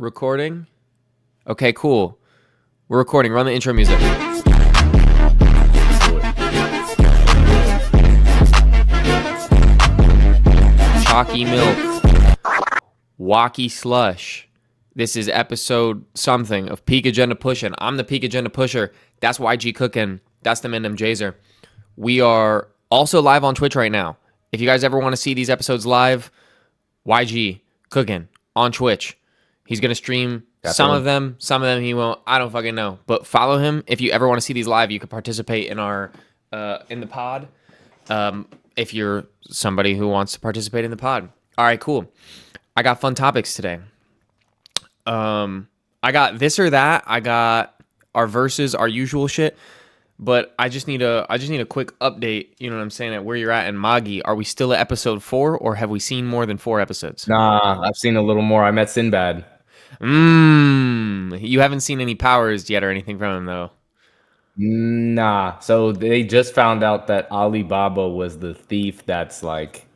Recording? Okay, cool. We're recording. Run the intro music. Chalky milk. Wacky slush. This is episode something of Peak Agenda Pushin. I'm the Peak Agenda Pusher. That's YG Cookin'. That's the Mindem Jazer. We are also live on Twitch right now. If you guys ever want to see these episodes live, YG Cookin' on Twitch. He's going to stream some of them he won't. I don't fucking know. But follow him. If you ever want to see these live, you can participate in our in the pod. If you're somebody who wants to participate in the pod. All right, cool. I got fun topics today. I got this or that. I got our verses, our usual shit. But I just need a quick update, you know what I'm saying, at where you're at in Magi. Are we still at episode 4 or have we seen more than 4 episodes? Nah, I've seen a little more. I met Sinbad. You haven't seen any powers yet or anything from him though. Nah. So they just found out that Alibaba was the thief that's like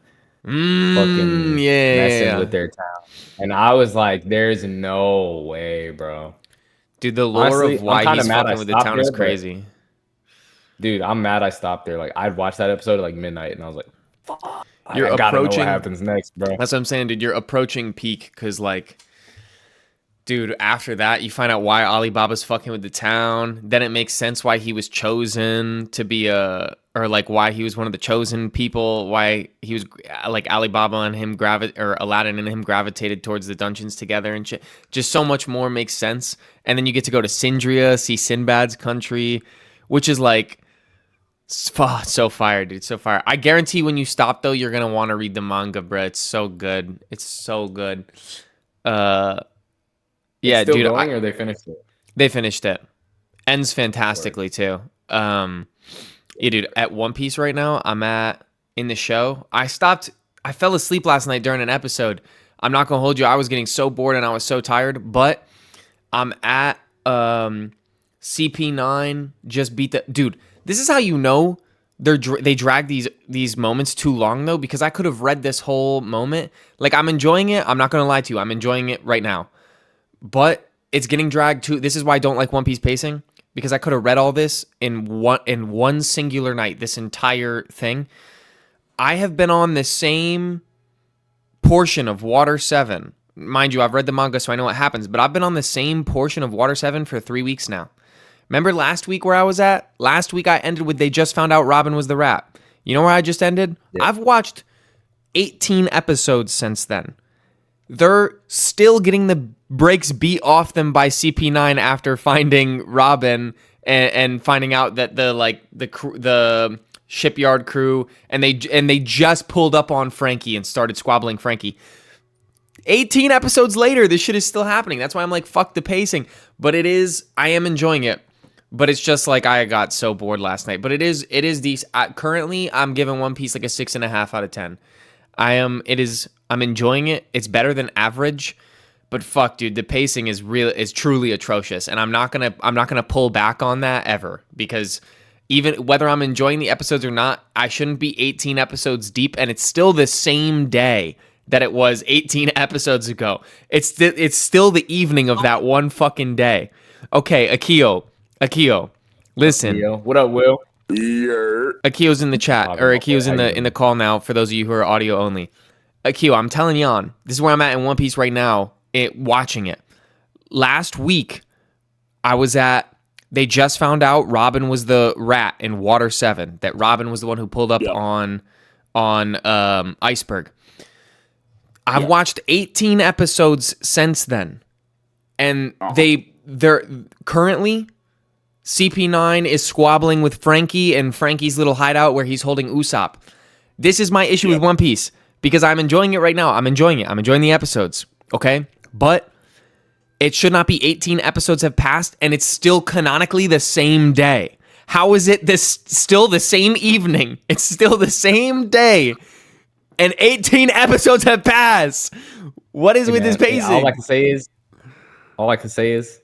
fucking messing with their town. And I was like, there's no way, bro. Dude, the lore honestly, of why he's fucking with the town is crazy. Dude, I'm mad I stopped there. Like, I'd watched that episode at like midnight and I was like, fuck. You're I gotta approaching know what happens next, bro. That's what I'm saying, dude. You're approaching peak because, like, dude, after that, you find out why Alibaba's fucking with the town. Then it makes sense why he was chosen to be or like why he was one of the chosen people. Why he was like Alibaba and him or Aladdin and him gravitated towards the dungeons together and shit. Just so much more makes sense. And then you get to go to Sindria, see Sinbad's country, which is like so fire, dude. So fire. I guarantee when you stop though, you're gonna want to read the manga, bro. It's so good. It's so good. Yeah, still dude. Going, or they finished it? They finished it. Ends fantastically too. Yeah, dude. At One Piece right now, I'm in the show. I fell asleep last night during an episode. I'm not gonna hold you. I was getting so bored and I was so tired. But I'm at CP9. Just beat the dude. This is how you know they drag these moments too long though, because I could have read this whole moment. Like, I'm enjoying it. I'm not gonna lie to you. I'm enjoying it right now. But it's getting dragged too. This is why I don't like One Piece pacing, because I could have read all this in one singular night, this entire thing. I have been on the same portion of Water 7. Mind you, I've read the manga, so I know what happens, but I've been on the same portion of Water 7 for 3 weeks now. Remember last week where I was at? Last week I ended with they just found out Robin was the rat. You know where I just ended? Yeah. I've watched 18 episodes since then. They're still getting the brakes beat off them by CP9 after finding Robin and finding out that the shipyard crew and they just pulled up on Frankie and started squabbling Frankie. 18 episodes later, this shit is still happening. That's why I'm like, fuck the pacing. But I am enjoying it. But it's just like I got so bored last night. But it is decent. Currently, I'm giving One Piece like a 6.5 out of 10. I'm enjoying it. It's better than average, but fuck, dude, the pacing is truly atrocious, and I'm not gonna pull back on that ever, because even whether I'm enjoying the episodes or not, I shouldn't be 18 episodes deep, and it's still the same day that it was 18 episodes ago. It's still the evening of that one fucking day. Okay, Akio, listen. Akio. What up, Will? Akio's in the chat, or Akio's in the call now. For those of you who are audio only, Akio, I'm telling Jan, this is where I'm at in One Piece right now. Watching it. Last week, they just found out Robin was the rat in Water 7. That Robin was the one who pulled up on Iceberg. I've watched 18 episodes since then, and they're currently. CP9 is squabbling with Frankie and Frankie's little hideout where he's holding Usopp. This is my issue with One Piece, because I'm enjoying it right now. I'm enjoying it. I'm enjoying the episodes, okay? But it should not be 18 episodes have passed and it's still canonically the same day. How is it still the same evening? It's still the same day and 18 episodes have passed. What is with this pacing? All I can say is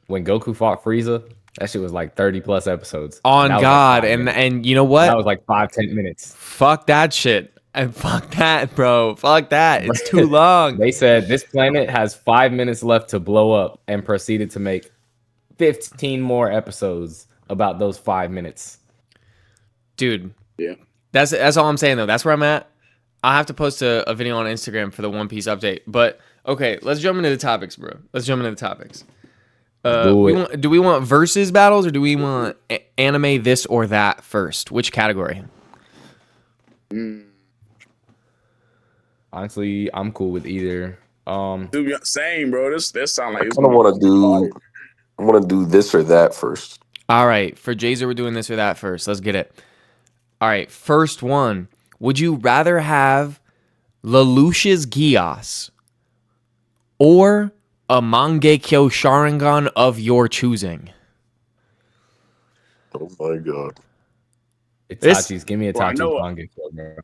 when Goku fought Frieza, that shit was like 30 plus episodes. On God. Like and you know what? That was like 5-10 minutes. Fuck that shit. And fuck that, bro. Fuck that. It's too long. They said this planet has 5 minutes left to blow up and proceeded to make 15 more episodes about those 5 minutes. Dude. Yeah. That's all I'm saying, though. That's where I'm at. I'll have to post a video on Instagram for the One Piece update. But, okay, let's jump into the topics, bro. Let's jump into the topics. Do we want versus battles, or do we want anime this or that first? Which category? Honestly, I'm cool with either. Dude, same, bro. This sound like I kind of want to do this or that first. All right, for Jazer, we're doing this or that first. Let's get it. All right, first one. Would you rather have Lelouch's Gios or a Mangekyo Sharingan of your choosing? Oh my god. Itachi's. Give me Itachi's Mangekyo, bro.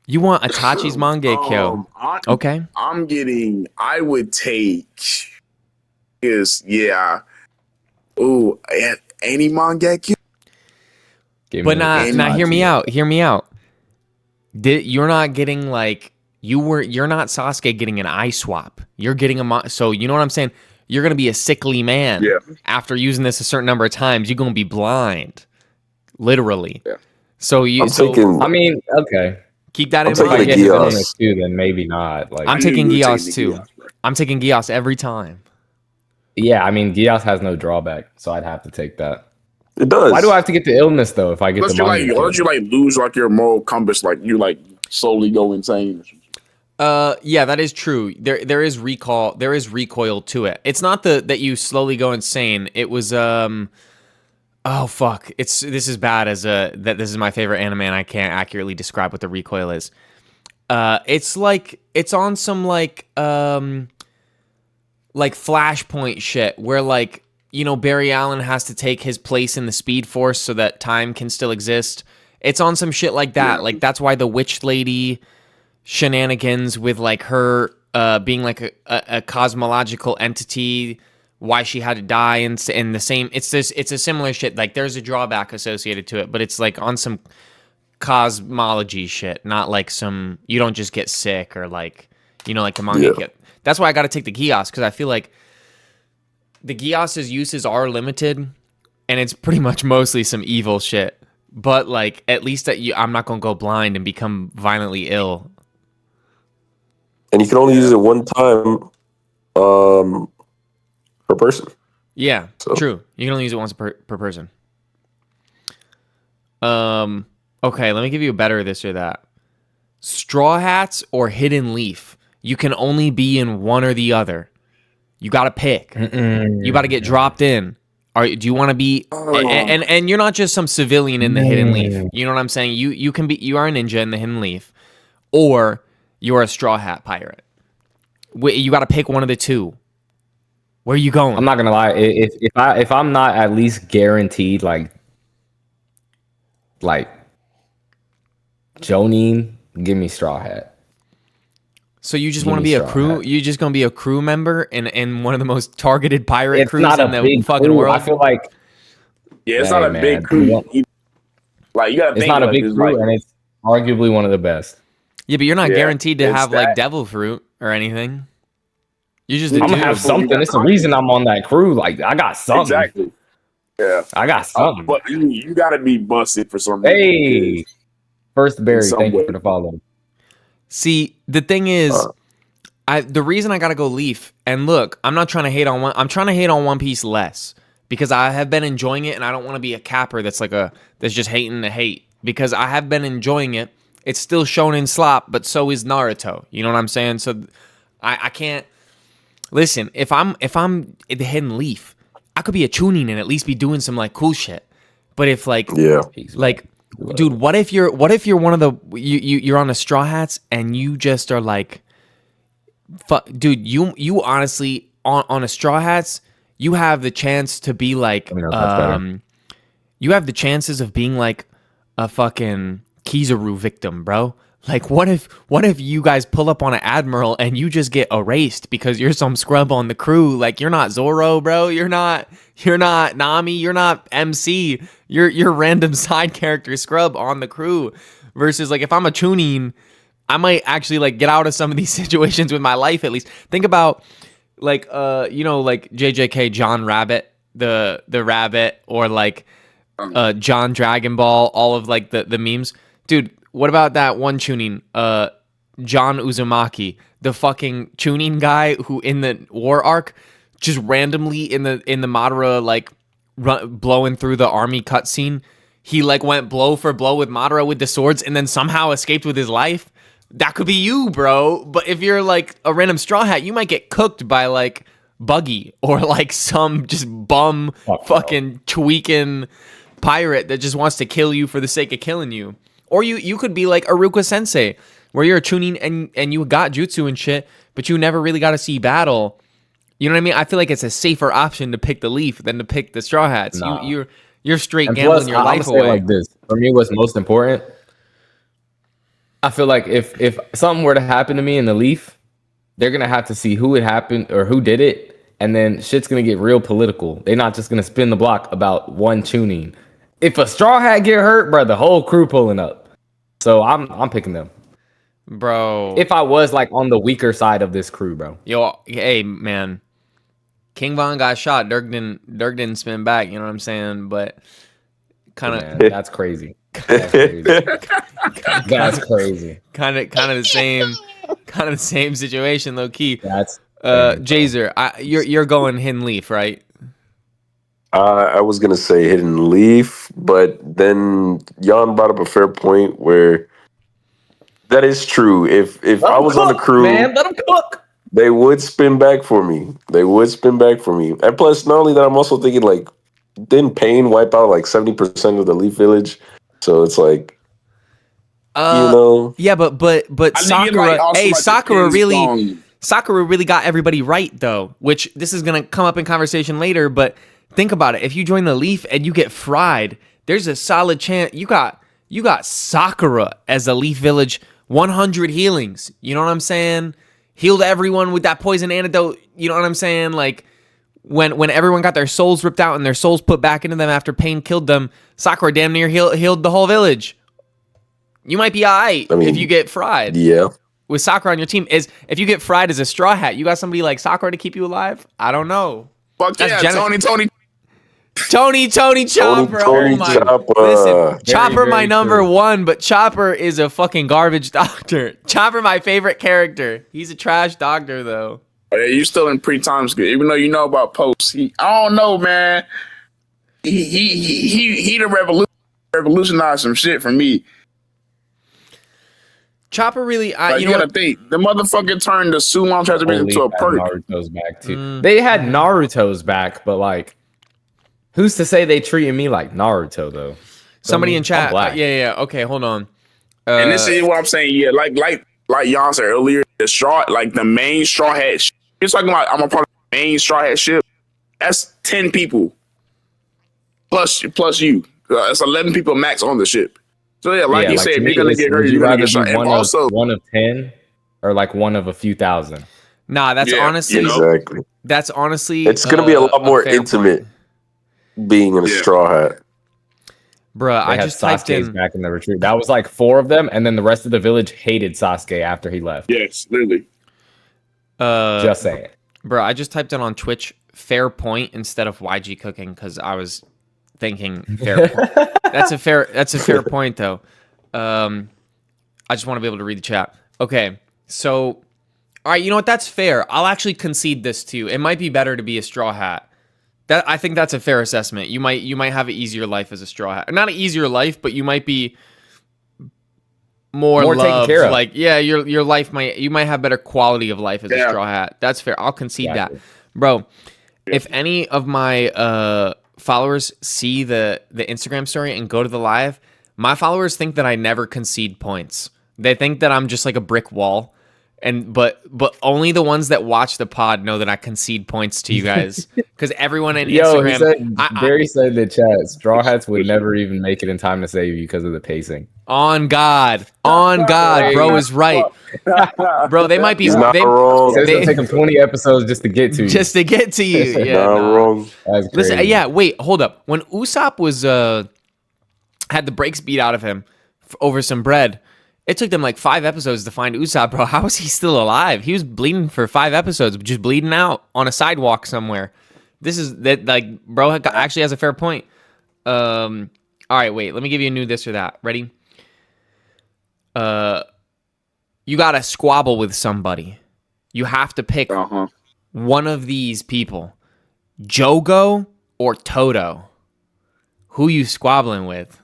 You want Itachi's Mangekyo? Okay. I would take any Mangekyo. But now hear me out. Hear me out. You're not getting like you're not Sasuke getting an eye swap. You're getting so you know what I'm saying? You're gonna be a sickly man. Yeah. After using this a certain number of times, you're gonna be blind. Literally. Yeah. So I mean, okay. Keep that in mind. If I get his illness too, then maybe not. Like I'm taking Gios too. I'm taking Gios every time. Yeah, I mean Gios has no drawback, so I'd have to take that. It does. Why do I have to get the illness though? If I get the Mangekyo? Don't you like lose like your moral compass? Like you like slowly go insane. Yeah, that is true. There is recall. There is recoil to it. It's not that you slowly go insane. It was oh fuck. This is bad as that this is my favorite anime and I can't accurately describe what the recoil is. It's like it's on some like Flashpoint shit where like, you know, Barry Allen has to take his place in the Speed Force so that time can still exist. It's on some shit like that. Yeah. Like that's why the witch lady shenanigans with like her being like a cosmological entity, why she had to die in the same. It's a similar shit. Like there's a drawback associated to it, but it's like on some cosmology shit, not like some you don't just get sick or like, you know, like the manga. Yeah. That's why I got to take the Gios because I feel like the Gios' uses are limited, and it's pretty much mostly some evil shit. But like, at least I'm not gonna go blind and become violently ill. And you can only use it one time, per person. Yeah, so. True. You can only use it once per person. Okay, let me give you a better this or that. Straw Hats or Hidden Leaf. You can only be in one or the other. You got to pick. You got to get dropped in. Do you want to be and you're not just some civilian in the Hidden Leaf. You know what I'm saying? You are a ninja in the Hidden Leaf, or you're a Straw Hat pirate. You got to pick one of the two. Where are you going? I'm not gonna lie. If I'm not at least guaranteed like Jonin, give me Straw Hat. So you just want to be a crew? Hat. You just gonna be a crew member in one of the most targeted pirate crews in the fucking world? I feel like it's not a big crew. Like you gotta think it's not a big crew, and it's arguably one of the best. Yeah, but you're not guaranteed to have like devil fruit or anything. You just I'm gonna have something. It's the reason I'm on that crew. Like I got something. Exactly. Yeah, I got something. But you gotta be busted for some reason. Hey, First Berry, thank you for the follow. See, the thing is, the reason I gotta go Leaf, and look, I'm not trying to hate on one. I'm trying to hate on One Piece less because I have been enjoying it, and I don't want to be a capper that's that's just hating to hate because I have been enjoying it. It's still shonen slop, but so is Naruto. You know what I'm saying? So I can't listen. If I'm the Hidden Leaf, I could be a Chunin and at least be doing some like cool shit. But if dude, what if you're one of the you're on the Straw Hats and you just are like, dude, you honestly on a Straw Hats you have the chance to be like you have the chances of being like a fucking Kizaru victim, bro. Like what if you guys pull up on an admiral and you just get erased because you're some scrub on the crew? Like you're not Zoro, bro. You're not Nami. You're not MC. You're random side character scrub on the crew. versus like if I'm a Chunin, I might actually like get out of some of these situations with my life at least. Think about like like JJK John Rabbit, the rabbit, or like John Dragon Ball, all of like the memes. Dude, what about that one Chunin? John Uzumaki, the fucking Chunin guy who in the war arc just randomly in the Madara like blowing through the army cutscene, he like went blow for blow with Madara with the swords and then somehow escaped with his life. That could be you, bro. But if you're like a random Straw Hat, you might get cooked by like Buggy or like some just bum fucking tweaking pirate that just wants to kill you for the sake of killing you. Or you could be like Aruka Sensei, where you're a Chunin and you got jutsu and shit, but you never really got to see battle. You know what I mean? I feel like it's a safer option to pick the Leaf than to pick the Straw Hats. Nah. You're straight and gambling your life away. Like this. For me, what's most important, I feel like if something were to happen to me in the Leaf, they're gonna have to see who it happened or who did it, and then shit's gonna get real political. They're not just gonna spin the block about one Chunin. If a Straw Hat get hurt, bro, the whole crew pulling up. So I'm picking them. Bro. If I was like on the weaker side of this crew, bro. Yo, hey man. King Von got shot. Dirk didn't spin back, you know what I'm saying? But kind of that's crazy. That's crazy. That's crazy. Kind of the same situation, low key. That's Jazer, you're going Hidden Leaf, right? I was gonna say Hidden Leaf, but then Jan brought up a fair point where that is true. If I was on the crew, man, let them cook. They would spin back for me. And plus, not only that, I'm also thinking like, didn't Pain wipe out like 70% of the Leaf Village? So it's like, yeah, but Sakura, Sakura really got everybody right though. Which this is gonna come up in conversation later. But think about it: if you join the Leaf and you get fried, there's a solid chance you got Sakura as a Leaf Village 100 healings. You know what I'm saying? Healed everyone with that poison antidote. You know what I'm saying? Like when everyone got their souls ripped out and their souls put back into them after Pain killed them, Sakura damn near healed the whole village. You might be alright if you get fried. Yeah. With Sakura on your team, if you get fried as a Straw Hat, you got somebody like Sakura to keep you alive? I don't know. Fuck yeah, Tony Chopper. Tony Chopper. Listen, Chopper my number one, but Chopper is a fucking garbage doctor. Chopper my favorite character. He's a trash doctor though. Yeah, you still in pre-time school, even though you know about posts. I don't know, man. He revolutionized some shit for me. Chopper really, you gotta think, the motherfucker turned the sumo transformation into a perk. Naruto's back too. They had Naruto's back, but like, who's to say they treated me like Naruto though? Somebody in chat, yeah. Okay, hold on. And this is what I'm saying. Yeah, like Jan said earlier, the main Straw Hat. You're talking about I'm a part of the main Straw Hat ship. That's 10 people plus you. That's 11 people max on the ship. So yeah, like you said, if you're gonna get hurt, you're gonna get shot. And also one of 10 or like one of a few thousand. Nah, that's honestly exactly. That's honestly it's gonna be a lot more intimate being in a Straw Hat. Bruh, I just typed in back in the retreat. That was like 4 of them, and then the rest of the village hated Sasuke after he left. Yes, literally. Just saying. Bro, I just typed in on Twitch fair point instead of YG cooking because I was thinking fair point. That's a fair point though. I just want to be able to read the chat. Okay, so all right, you know what? That's fair. I'll actually concede this to you. It might be better to be a Straw Hat. I think that's a fair assessment. You might have an easier life as a Straw Hat. Not an easier life, but you might be more taken care of. Like, yeah, your life you might have better quality of life as a Straw Hat. That's fair. I'll concede that. Bro, if any of my followers see the Instagram story and go to the live, my followers think that I never concede points. They think that I'm just like a brick wall. But only the ones that watch the pod know that I concede points to you guys because everyone in Instagram. Barry said in the chat, Straw Hats would never even make it in time to save you because of the pacing. On God, bro is right, bro. They might be. He's not wrong. It's gonna take them 20 episodes just to get to you. Just to get to you. Yeah, not wrong. Listen, wait, hold up. When Usopp was had the brakes beat out of him over some bread. It took them like 5 episodes to find Usopp, bro. How is he still alive? He was bleeding for 5 episodes, just bleeding out on a sidewalk somewhere. This is that, like, bro actually has a fair point. All right, wait. Let me give you a new this or that. Ready? You gotta squabble with somebody. You have to pick one of these people, Jogo or Toto. Who you squabbling with?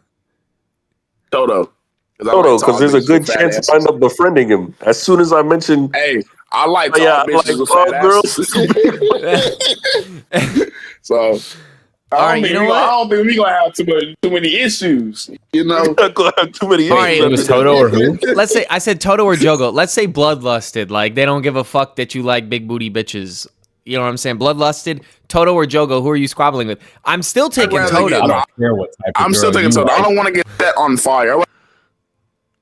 Toto. Because there's a good chance I end up befriending him as soon as I mention. Hey, I like tall bitches with fat asses. So I don't think we're gonna have too many issues. You know, We're not gonna have too many issues. It was Toto or who? Let's say I said Toto or Jogo. Let's say bloodlusted. Like they don't give a fuck that you like big booty bitches. You know what I'm saying? Bloodlusted, Toto or Jogo. Who are you squabbling with? I'm still taking Toto. I'm still taking Toto. I don't want to get that on fire.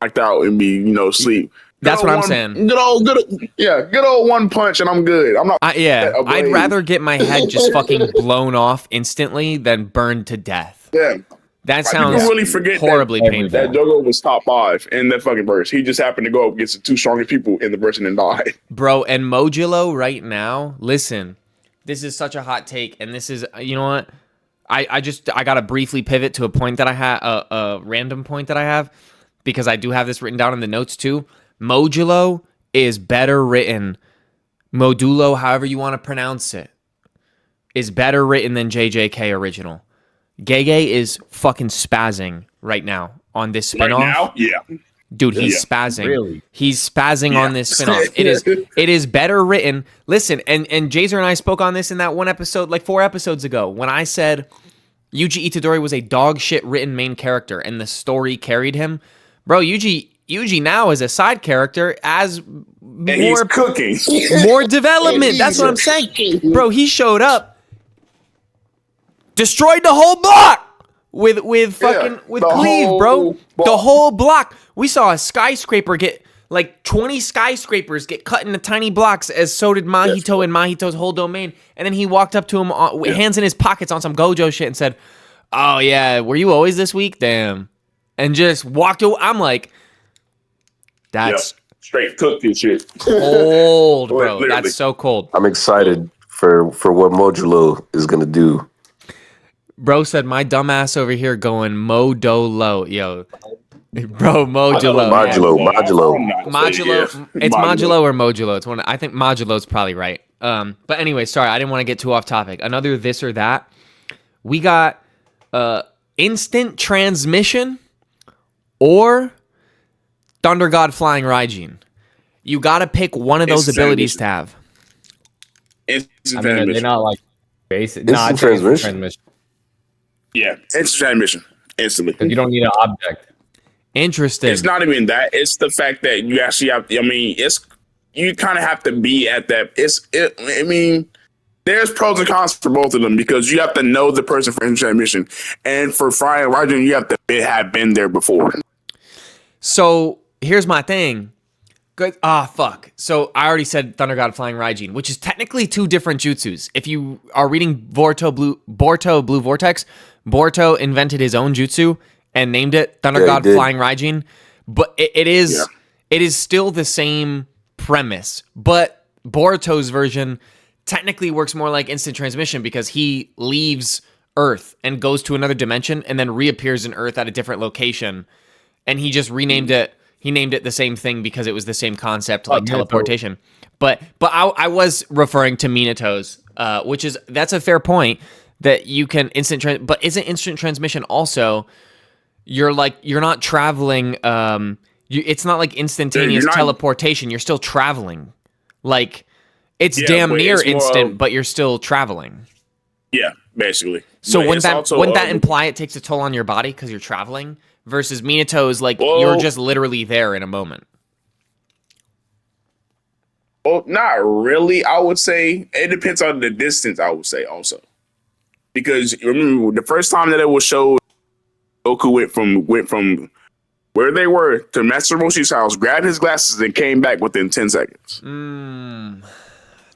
Knocked out and be sleep. That's what I'm saying. Good old one punch and I'm good. I'm not. I'd rather get my head just fucking blown off instantly than burned to death. Yeah, that sounds really forget horribly painful. That Jogo was top 5 in that fucking verse. He just happened to go up against the 2 strongest people in the verse and then die. Bro, and Mojulo right now. Listen, this is such a hot take, and this is you know what? I gotta briefly pivot to a point that I have a random point that I have. Because I do have this written down in the notes too. Modulo is better written. Modulo, however you want to pronounce it, is better written than JJK original. Gege is fucking spazzing right now on this spinoff. Right now? Yeah. Dude, he's spazzing. Really? He's spazzing on this spinoff. It is better written. Listen, and Jazer and I spoke on this in that one episode, like 4 episodes ago, when I said Yuji Itadori was a dog shit written main character and the story carried him. Bro, Yuji now is a side character as he's cooking. More development. That's what I'm saying. Bro, he showed up, destroyed the whole block with Cleve, bro. The whole block. We saw a skyscraper get like 20 skyscrapers get cut into tiny blocks, as so did Mahito and Mahito's whole domain. And then he walked up to him, hands in his pockets on some Gojo shit and said, "Oh yeah, were you always this weak? Damn." And just walked away. I'm like, that's straight cooked and shit. Cold, bro. Literally. That's so cold. I'm excited for what Mojulo is gonna do. Bro said my dumbass over here going Modolo. Yo. Bro, Mojulo. Modulo. It's Modulo or Mojulo. It's one. I think Modulo's probably right. But anyway, sorry, I didn't want to get too off topic. Another this or that. We got instant transmission or Thunder God Flying Raijin. You got to pick one of those abilities to have. They're not like basic. Instant transmission. Yeah, instant transmission. Instantly. Because you don't need an object. Interesting. It's not even that. It's the fact that you actually have. You kind of have to be at that. There's pros and cons for both of them because you have to know the person for instant transmission, and for Flying Raijin, you have to have been there before. So here's my thing. Good. Fuck. So I already said Thunder God Flying Raijin, which is technically 2 different jutsus. If you are reading Boruto Blue Vortex, Boruto invented his own jutsu and named it Thunder God Flying Raijin. But it is still the same premise. But Boruto's version technically works more like instant transmission because he leaves Earth and goes to another dimension and then reappears in Earth at a different location. And he just renamed it. He named it the same thing because it was the same concept, like teleportation. But I was referring to Minato's, that's a fair point that you can but isn't instant transmission also? You're not traveling. It's not like instantaneous teleportation. You're still traveling. Like it's damn near instant, but you're still traveling. Yeah, basically. So wouldn't that imply it takes a toll on your body because you're traveling? Versus Minato is like you're just literally there in a moment. Well, not really. I would say it depends on the distance. I would say also because remember the first time that it was showed, Goku went from where they were to Master Moshi's house, grabbed his glasses, and came back within 10 seconds.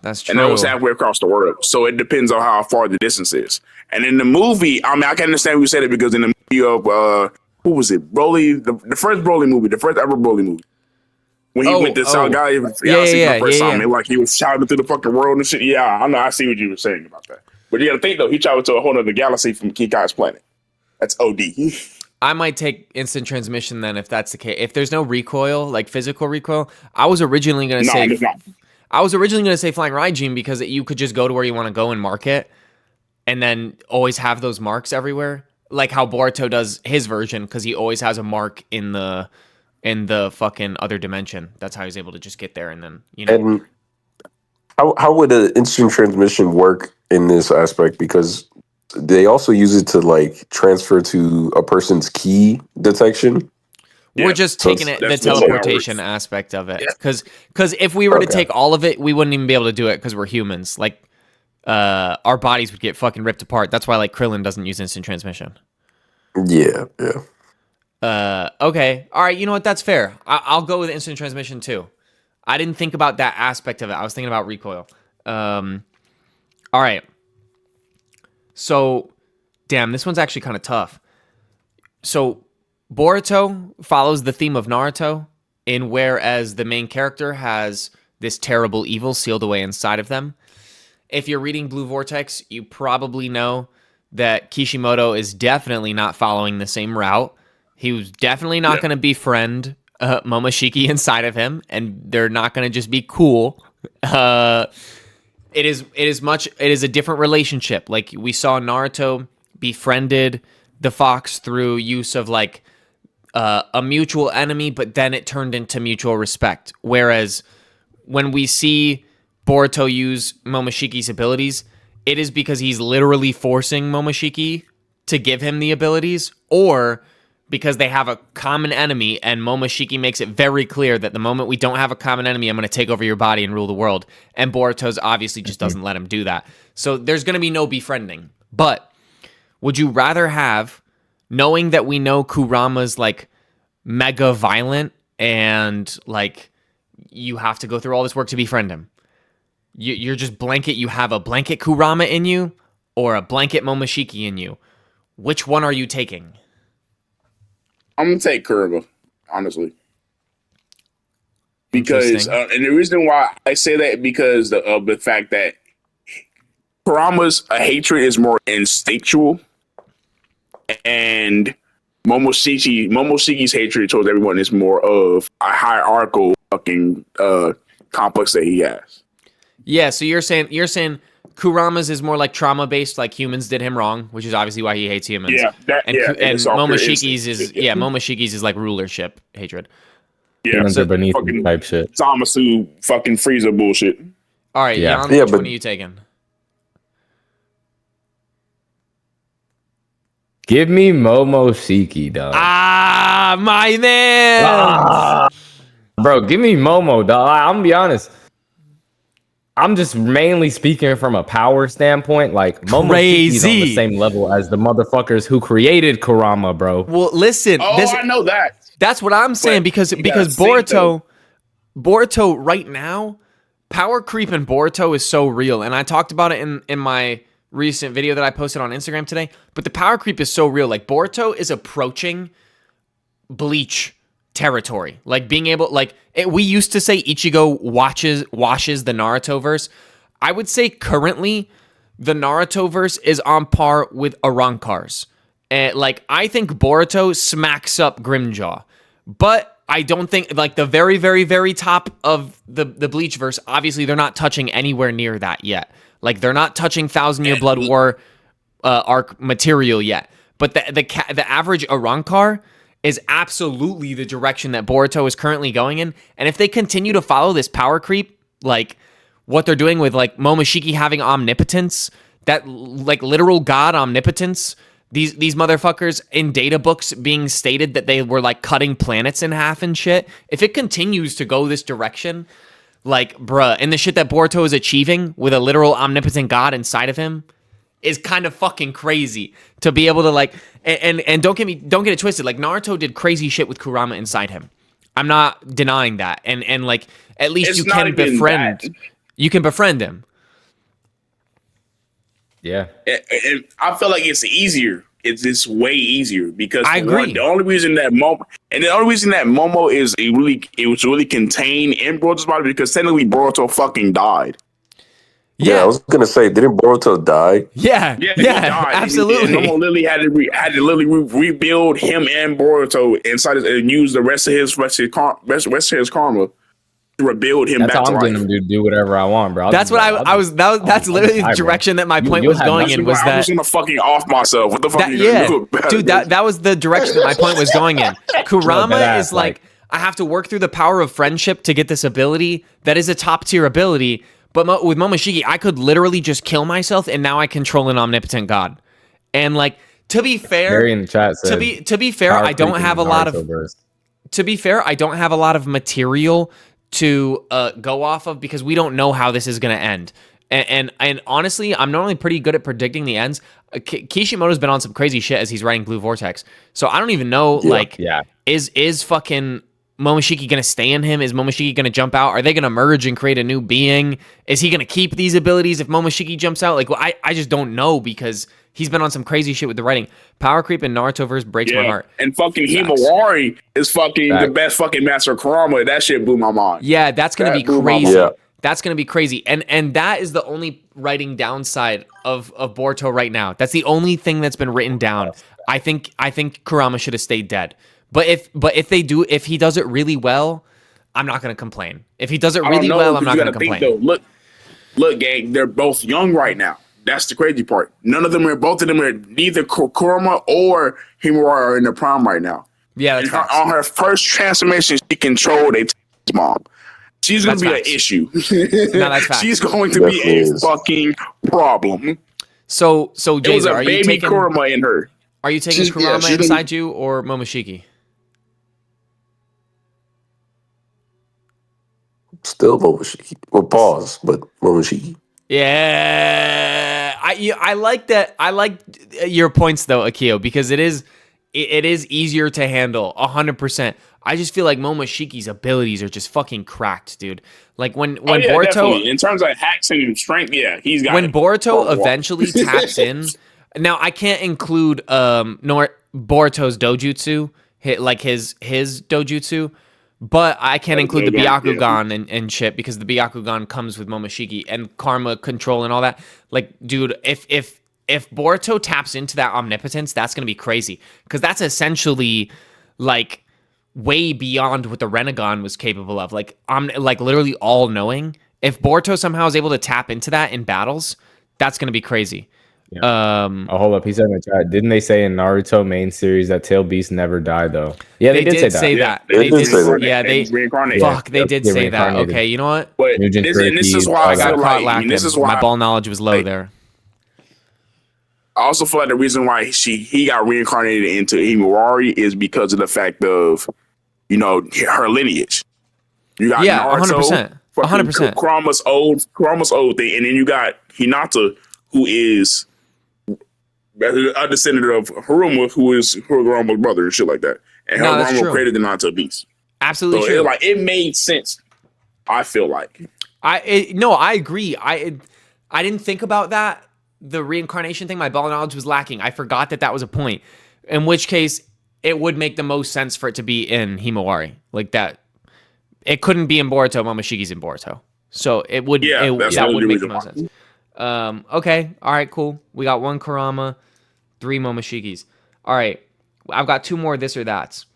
That's true. And that was halfway across the world. So it depends on how far the distance is. And in the movie, I can understand we said it because in the movie of who was it? Broly, the first Broly movie, the first ever Broly movie. When he went to South Guy, for the first time, and like he was shouting through the fucking world and shit. Yeah, I know. I see what you were saying about that. But you got to think though, he traveled to a whole other galaxy from Kikai's planet. That's OD. I might take instant transmission then if that's the case. If there's no recoil, like physical recoil, I was originally gonna say flying Raijin because you could just go to where you want to go and mark it, and then always have those marks everywhere, like how Boruto does his version because he always has a mark in the fucking other dimension. That's how he's able to just get there and then And how would an instant transmission work in this aspect? Because they also use it to like transfer to a person's key detection. We're just taking it the teleportation aspect of it, because if we were to take all of it, we wouldn't even be able to do it because we're humans. Like, our bodies would get fucking ripped apart. That's why like Krillin doesn't use instant transmission. Yeah. Okay, all right. You know what? That's fair. I'll go with instant transmission too. I didn't think about that aspect of it. I was thinking about recoil. All right. So, damn, this one's actually kind of tough. So, Boruto follows the theme of Naruto, in whereas the main character has this terrible evil sealed away inside of them. If you're reading Blue Vortex, you probably know that Kishimoto is definitely not following the same route. He was definitely not going to befriend Momoshiki inside of him, and they're not going to just be cool. It is a different relationship. Like we saw Naruto befriended the fox through use of like a mutual enemy, but then it turned into mutual respect. Whereas when we see Boruto use Momoshiki's abilities, it is because he's literally forcing Momoshiki to give him the abilities, or because they have a common enemy, and Momoshiki makes it very clear that the moment we don't have a common enemy, I'm going to take over your body and rule the world. And Boruto's obviously just doesn't let him do that. So there's going to be no befriending. But would you rather have, knowing that we know Kurama's like mega violent and like you have to go through all this work to befriend him? You're just blanket, you have a blanket Kurama in you or a blanket Momoshiki in you. Which one are you taking? I'm gonna take Kurama, honestly, because and the reason why I say that because of the fact that Kurama's hatred is more instinctual, and Momoshiki's hatred towards everyone is more of a hierarchical fucking complex that he has. Yeah, so you're saying Kurama's is more like trauma-based, like humans did him wrong, which is obviously why he hates humans. And Momoshiki's is Momoshiki's is like rulership hatred. Yeah, humans are beneath type shit. Zamasu fucking Frieza bullshit. All right, Jan, which one are you taking? Give me Momoshiki, dog. Ah, my man. Bro, give me Momo, dog. I'm gonna be honest. I'm just mainly speaking from a power standpoint. Like, Momoshiki's on the same level as the motherfuckers who created Kurama, bro. Well, listen. I know that. That's what I'm saying, because Boruto right now, power creep in Boruto is so real. And I talked about it in my recent video that I posted on Instagram today. But the power creep is so real. Like, Boruto is approaching Bleach territory, like being able, like we used to say Ichigo washes the Naruto verse. I would say currently the Naruto verse is on par with Arrancar's, and like I think Boruto smacks up Grimjaw, but I don't think like the very very very top of the Bleach verse. Obviously, they're not touching anywhere near that yet. Like they're not touching Thousand Year Blood War arc material yet. But the average Arrancar is absolutely the direction that Boruto is currently going in. And if they continue to follow this power creep, like what they're doing with like Momoshiki having omnipotence, that like literal god omnipotence, these motherfuckers in data books being stated that they were like cutting planets in half and shit. If it continues to go this direction, like bruh, and the shit that Boruto is achieving with a literal omnipotent god inside of him is kind of fucking crazy to be able to like, and don't get it twisted. Like Naruto did crazy shit with Kurama inside him. I'm not denying that. And like, at least you can befriend him. Yeah. And I feel like it's easier it's just way easier because I agree. The only reason that Momo it was really contained in Boruto's body because technically Boruto fucking died. Yeah, I was gonna say, didn't Boruto die? Yeah, He died. absolutely. And Momo literally had to literally rebuild him and Boruto inside and use the rest of his karma to rebuild him That's back how to I'm life. getting him to do whatever I want, bro. That's what that's literally the direction that my point was going in. Was I'm that just gonna fucking off myself? What the fuck? Dude, that was the direction that my point was going in. Kurama is like, I have to work through the power of friendship to get this ability that is a top tier ability. But with Momoshiki, I could literally just kill myself, and now I control an omnipotent god. And like, to be fair, Barry in the chat said, to be fair, I don't have a lot of. To be fair, I don't have a lot of material to go off of because we don't know how this is going to end. And honestly, I'm normally pretty good at predicting the ends. Kishimoto's been on some crazy shit as he's writing Blue Vortex, so I don't even know. Is fucking Momoshiki gonna stay in him? Is Momoshiki gonna jump out? Are they gonna merge and create a new being? Is he gonna keep these abilities if Momoshiki jumps out? Like, well, I just don't know because he's been on some crazy shit with the writing. Power creep in Narutoverse breaks my heart. And fucking Himawari is fucking the best fucking master of Kurama. That shit blew my mind. Yeah, that's gonna be crazy. That's gonna be crazy. And that is the only writing downside of Boruto right now. That's the only thing that's been written down. I think Kurama should have stayed dead. But if he does it really well, I'm not gonna complain. If he does it really well, I'm not gonna complain. Look, gang, they're both young right now. That's the crazy part. Both of them are neither Kurama or Himawari are in their prime right now. Yeah, that's facts. On her first transformation, she controlled a mom. She's gonna be an issue. No, that's facts. She's going to be a fucking problem. So Jazer, are you taking Kurama in her? Are you taking Kurama inside you or Momoshiki? Still Momoshiki. Well, pause, but Momoshiki. Yeah, I like that. I like your points though, Akio, because it is easier to handle 100%. I just feel like Momoshiki's abilities are just fucking cracked, dude. Like when Boruto, definitely. In terms of hacks and strength, he's got. When Boruto eventually taps in, now I can't include Boruto's dojutsu, his dojutsu. But I can't include the Byakugan and shit because the Byakugan comes with Momoshiki and karma control and all that. Like, dude, if Boruto taps into that omnipotence, that's gonna be crazy because that's essentially like way beyond what the Rinnegan was capable of. Like, I'm like literally all knowing. If Boruto somehow is able to tap into that in battles, that's gonna be crazy. Yeah. Hold up. He said in the chat, didn't they say in Naruto main series that Tail Beast never died though? Yeah, they did say that. They did say that. Yeah, they reincarnated. Fuck, they did say that. Okay, you know what? But this is why I got caught lacking. My ball knowledge was low there. I also feel like the reason why he got reincarnated into Himawari is because of the fact of, her lineage. You got Naruto, 100%. Kurama's old thing, and then you got Hinata, who is a descendant of Haruma, who is Kurama's brother and shit like that. And Haruma created the Naruto Beast. Absolutely true. It made sense. I feel like. I agree. I didn't think about that. The reincarnation thing, my ball knowledge was lacking. I forgot that was a point. In which case, it would make the most sense for it to be in Himawari. Like that. It couldn't be in Boruto. Momoshiki's in Boruto. So it would, that would make the most sense. Okay. All right, cool. We got 1 Kurama, 3 Momoshikis. All right. I've got 2 more this or that's.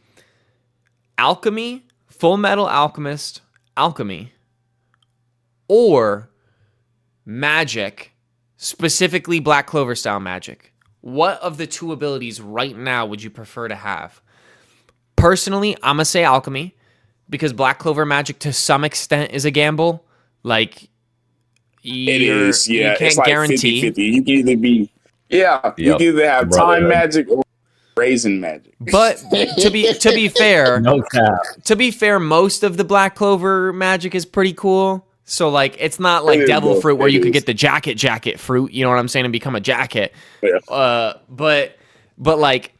Alchemy, Full Metal Alchemist, alchemy, or magic, specifically Black Clover style magic. What of the 2 abilities right now would you prefer to have? Personally, I'm going to say alchemy because Black Clover magic to some extent is a gamble. Like, it is, yeah. You can't guarantee. 50-50. You can either be, you can either have time magic or raisin magic. But to be fair, no cap. To be fair, most of the Black Clover magic is pretty cool. So like, it's not like devil fruit where you could get the jacket fruit. You know what I'm saying, and become a jacket. Yeah. But like,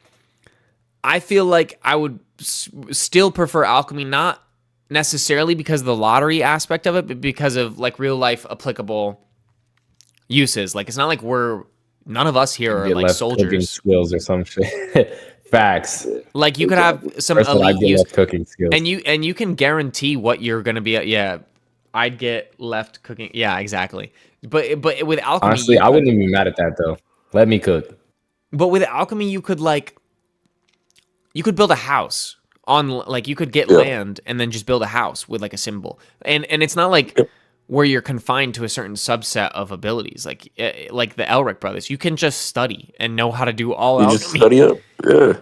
I feel like I would still prefer alchemy, not necessarily because of the lottery aspect of it, but because of like real life applicable uses. Like, it's not like we're None of us here are Get like left cooking soldiers. skills or some shit. Facts. Like you could have some First of all, I'd elite get use, left cooking skills. and you can guarantee what you're gonna be. Yeah, I'd get left cooking. Yeah, exactly. But with alchemy, Honestly, I wouldn't even be mad at that though. Let me cook. But with alchemy, you could build a house on, like, you could get land and then just build a house with like a symbol, and it's not like where you're confined to a certain subset of abilities, like the Elric brothers. You can just study and know how to do all You alchemy. just study up. Yeah.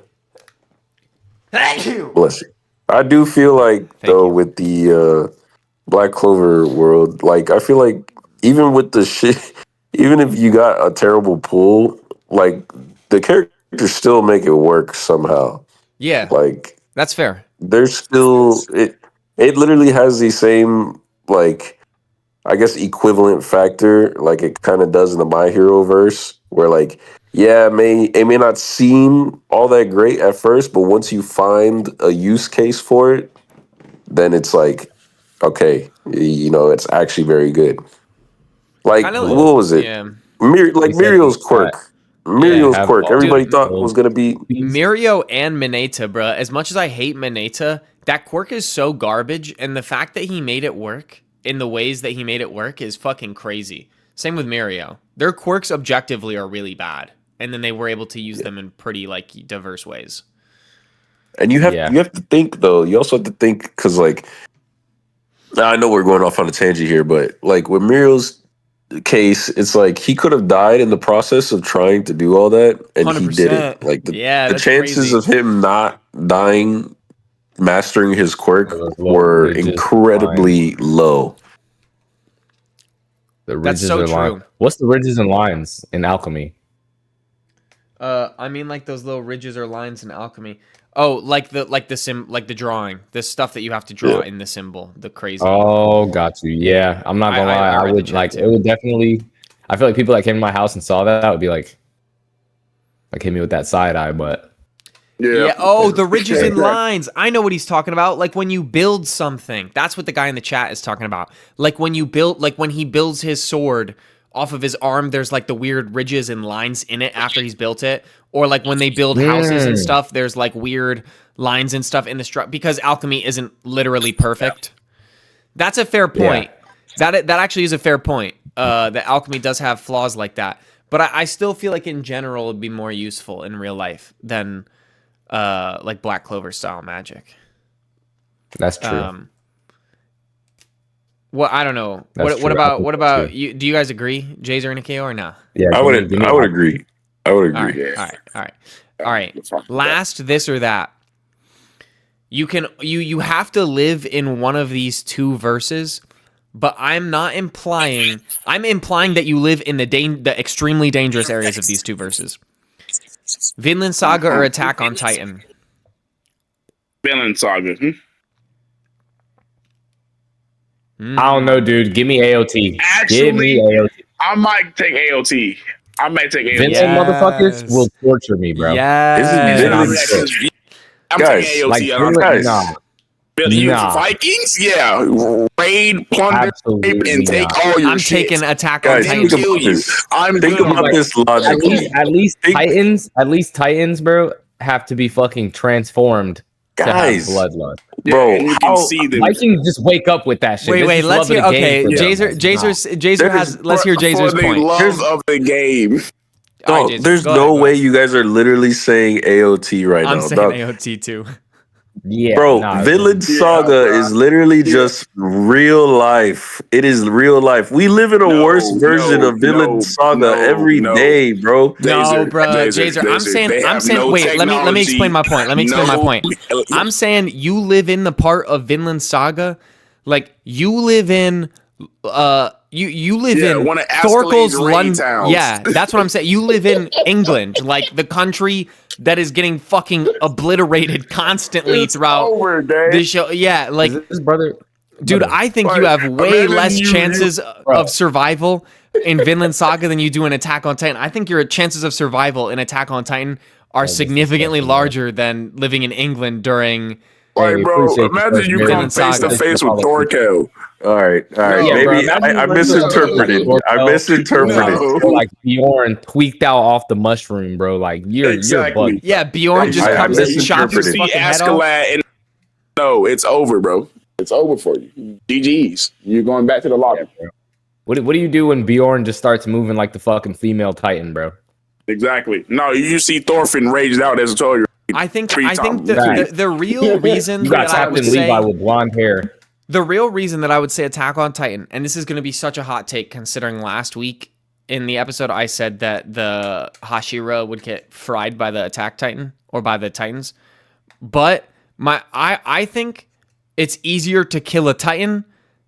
Thank you. Bless you. I do feel like with the Black Clover world, like I feel like even with the shit, even if you got a terrible pull, like the characters still make it work somehow. Yeah, Like that's fair. there's still it literally has the same, like, I guess, equivalent factor like it kind of does in the My Hero verse, where like, yeah, it may not seem all that great at first, but once you find a use case for it, then it's like, okay, it's actually very good. Like, Kinda what was it? Yeah. Muriel's quirk. Muriel's have quirk. all Everybody the thought was gonna be Mirio and Mineta, bruh. As much as I hate Mineta, that quirk is so garbage, and the fact that he made it work in the ways that he made it work is fucking crazy. Same with Mirio. Their quirks objectively are really bad, and then they were able to use them in pretty like diverse ways. And you have to think though. You also have to think because like, I know we're going off on a tangent here, but like with Muriel's case, it's like he could have died in the process of trying to do all that, and 100%. he didn't. Like the that's chances crazy. of him not dying, mastering his quirk, were incredibly low. The That's ridges so are true. What's the ridges and lines in alchemy? I mean, like those little ridges or lines in alchemy. Oh, like the drawing, the stuff that you have to draw in the symbol, the crazy. Oh, got you. Yeah, I'm not gonna lie. I would like. It would definitely. I feel like people that came to my house and saw that would be like hit me with that side eye. But yeah. Oh, the ridges and lines. I know what he's talking about. Like when you build something. That's what the guy in the chat is talking about. Like when he builds his sword off of his arm, there's like the weird ridges and lines in it after he's built it. Or like when they build houses and stuff, there's like weird lines and stuff in the structure because alchemy isn't literally perfect. That's a fair point. Yeah. That actually is a fair point. That alchemy does have flaws like that. But I still feel like in general it'd be more useful in real life than like Black Clover style magic. That's true. Well, I don't know. What about you? Do you guys agree, Jays or Nikeo, or nah? Yeah, I would agree. I would agree. All right. Last this or that. You have to live in one of these two verses, but I'm implying that you live in the extremely dangerous areas of these two verses. Vinland Saga or Attack on Titan? Vinland Saga. I don't know, dude. Give me AOT. Actually, give me AOT. I might take AOT. Vincent motherfuckers will torture me, bro. Yeah. I'm taking AOT. Vikings, raid, plunder, and take all your shit. I'm taking Attack on Titan. Think about this logically. At least Titans, bro, have to be fucking transformed. Guys, to have bloodlust. Bro, you can see them. I can just wake up with that shit. Wait, let's hear. Okay, Jazer has. Let's hear Jazer's point. Love of the game. No, there's no way you guys are literally saying AOT right now. I'm saying AOT too. Yeah, bro, Vinland Saga is literally just real life. It is real life. We live in a worse version of Vinland Saga every day, bro. No, bro, Jazer. I'm saying. Wait, let me explain my point. I'm saying you live in the part of Vinland Saga, like you live in. You live in one of Thorkel's London. towns. Yeah, that's what I'm saying. You live in England, like the country that is getting fucking obliterated constantly throughout this show. Yeah, like his brother. Dude, I think you have way less chances of survival in Vinland Saga than you do in Attack on Titan. I think your chances of survival in Attack on Titan are significantly larger than living in England during. Like, bro, imagine you come face to face with Thorkel. All right. No. Yeah, bro, Maybe imagine I you run into something like misinterpreted. I Scorpio, misinterpreted. No. or like Bjorn tweaked out off the mushroom, bro. Like you're Exactly. bugged. Yeah, Bjorn just I comes and chops his misinterpreted. See fucking head off. Askeladd and no, it's over, bro. It's over for you. GG's. You're going back to the lobby. Yeah, bro. What do you do when Bjorn just starts moving like the fucking female Titan, bro? Exactly. No, you see Thorfinn raged out as I told you. I think Right. the real reason You got that I would Captain say Levi with blonde hair. the real reason that I would say Attack on Titan, and this is going to be such a hot take considering last week in the episode I said that the Hashira would get fried by the Attack Titan or by the Titans, but I think it's easier to kill a Titan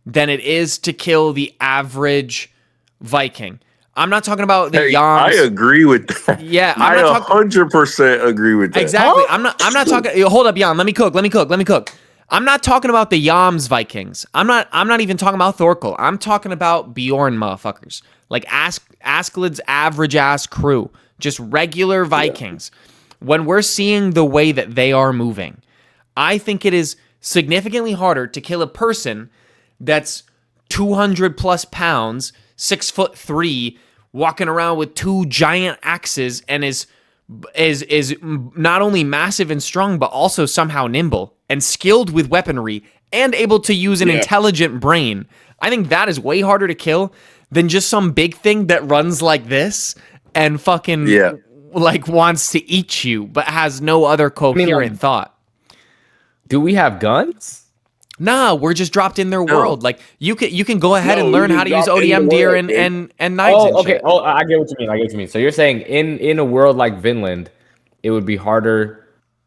than it is to kill the average Viking. I'm not talking about the Hey, Yams. I agree with that. Yeah, I 100% agree with that. Exactly. I'm not talking. Hold up, Jan. Let me cook. I'm not talking about the Yams Vikings. I'm not even talking about Thorkel. I'm talking about Bjorn motherfuckers. Like Askeladd's average ass crew, just regular Vikings. Yeah. When we're seeing the way that they are moving, I think it is significantly harder to kill a person that's 200 plus pounds, 6'3", walking around with two giant axes and is not only massive and strong, but also somehow nimble and skilled with weaponry and able to use an intelligent brain. I think that is way harder to kill than just some big thing that runs like this and fucking like wants to eat you, but has no other coherent thought. Do we have guns? Nah, we're just dropped in their world. Like you can go ahead and learn how to use ODM gear and knives and shit. Oh, I get what you mean. So you're saying in a world like Vinland, it would be harder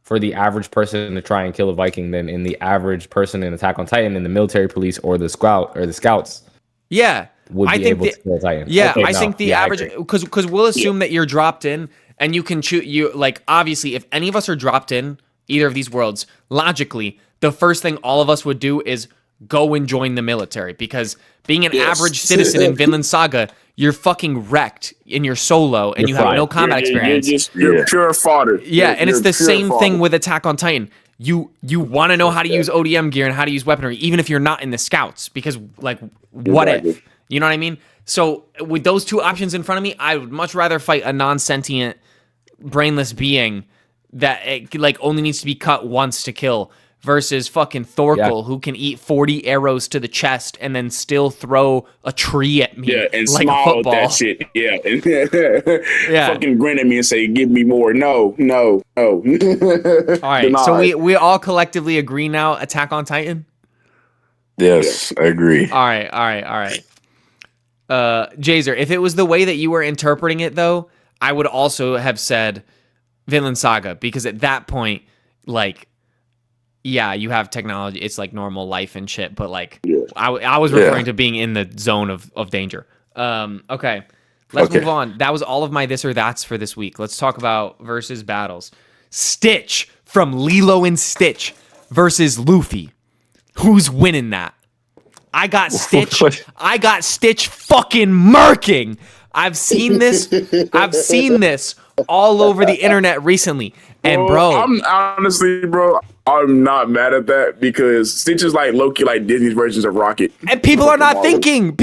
for the average person to try and kill a Viking than in the average person in Attack on Titan, in the military police or the scouts. Yeah, would be able to kill a Titan. Yeah, okay, I think the average, because we'll assume that you're dropped in and you can choose. You like obviously, if any of us are dropped in either of these worlds, logically, the first thing all of us would do is go and join the military, because being an average citizen in Vinland Saga, you're fucking wrecked in your solo and you have no combat experience. You're pure fodder. Yeah, and it's the same thing with Attack on Titan. You want to know how to use ODM gear and how to use weaponry, even if you're not in the scouts, because like, what if? You know what I mean? So with those two options in front of me, I would much rather fight a non-sentient, brainless being that like only needs to be cut once to kill, versus fucking Thorkel, who can eat 40 arrows to the chest and then still throw a tree at me and like a football. That shit. And fucking grin at me and say, "Give me more." No. All right, so we all collectively agree now. Attack on Titan. Yes, I agree. All right. Jazer, if it was the way that you were interpreting it, though, I would also have said Vinland Saga, because at that point, like, yeah, you have technology. It's like normal life and shit, but like, I was referring to being in the zone of danger. Okay, let's move on. That was all of my this or that's for this week. Let's talk about versus battles. Stitch from Lilo and Stitch versus Luffy. Who's winning that? I got Stitch. I got Stitch fucking murking. I've seen this all over the internet recently. And I'm honestly, bro, I'm not mad at that, because Stitch is like low-key like Disney's versions of Rocket. And people are not thinking.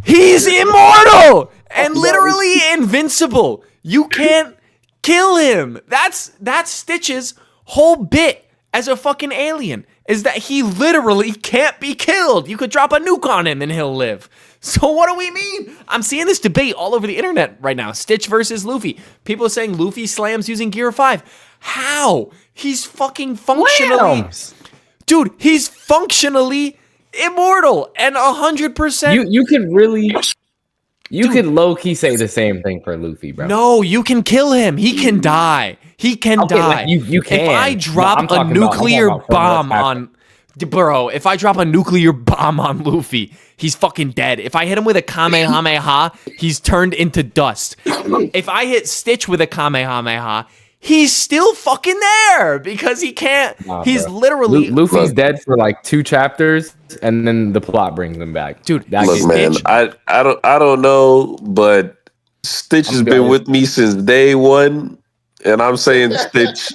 He's immortal and literally invincible. You can't kill him. That's Stitch's whole bit as a fucking alien, is that he literally can't be killed. You could drop a nuke on him and he'll live. So what do we mean? I'm seeing this debate all over the internet right now. Stitch versus Luffy. People are saying Luffy slams using Gear 5. How? He's fucking functionally... Dude, he's functionally immortal and 100%... You can really... You could low-key say the same thing for Luffy, bro. No, you can kill him. He can die. He can die. Like you can. If I drop a nuclear bomb on... Bro, if I drop a nuclear bomb on Luffy, he's fucking dead. If I hit him with a Kamehameha, he's turned into dust. If I hit Stitch with a Kamehameha, he's still fucking there, because he can't. He's literally... Luffy's dead for like 2 chapters, and then the plot brings him back. Dude, look, man, I don't know, but Stitch has been with me since day one, and I'm saying Stitch.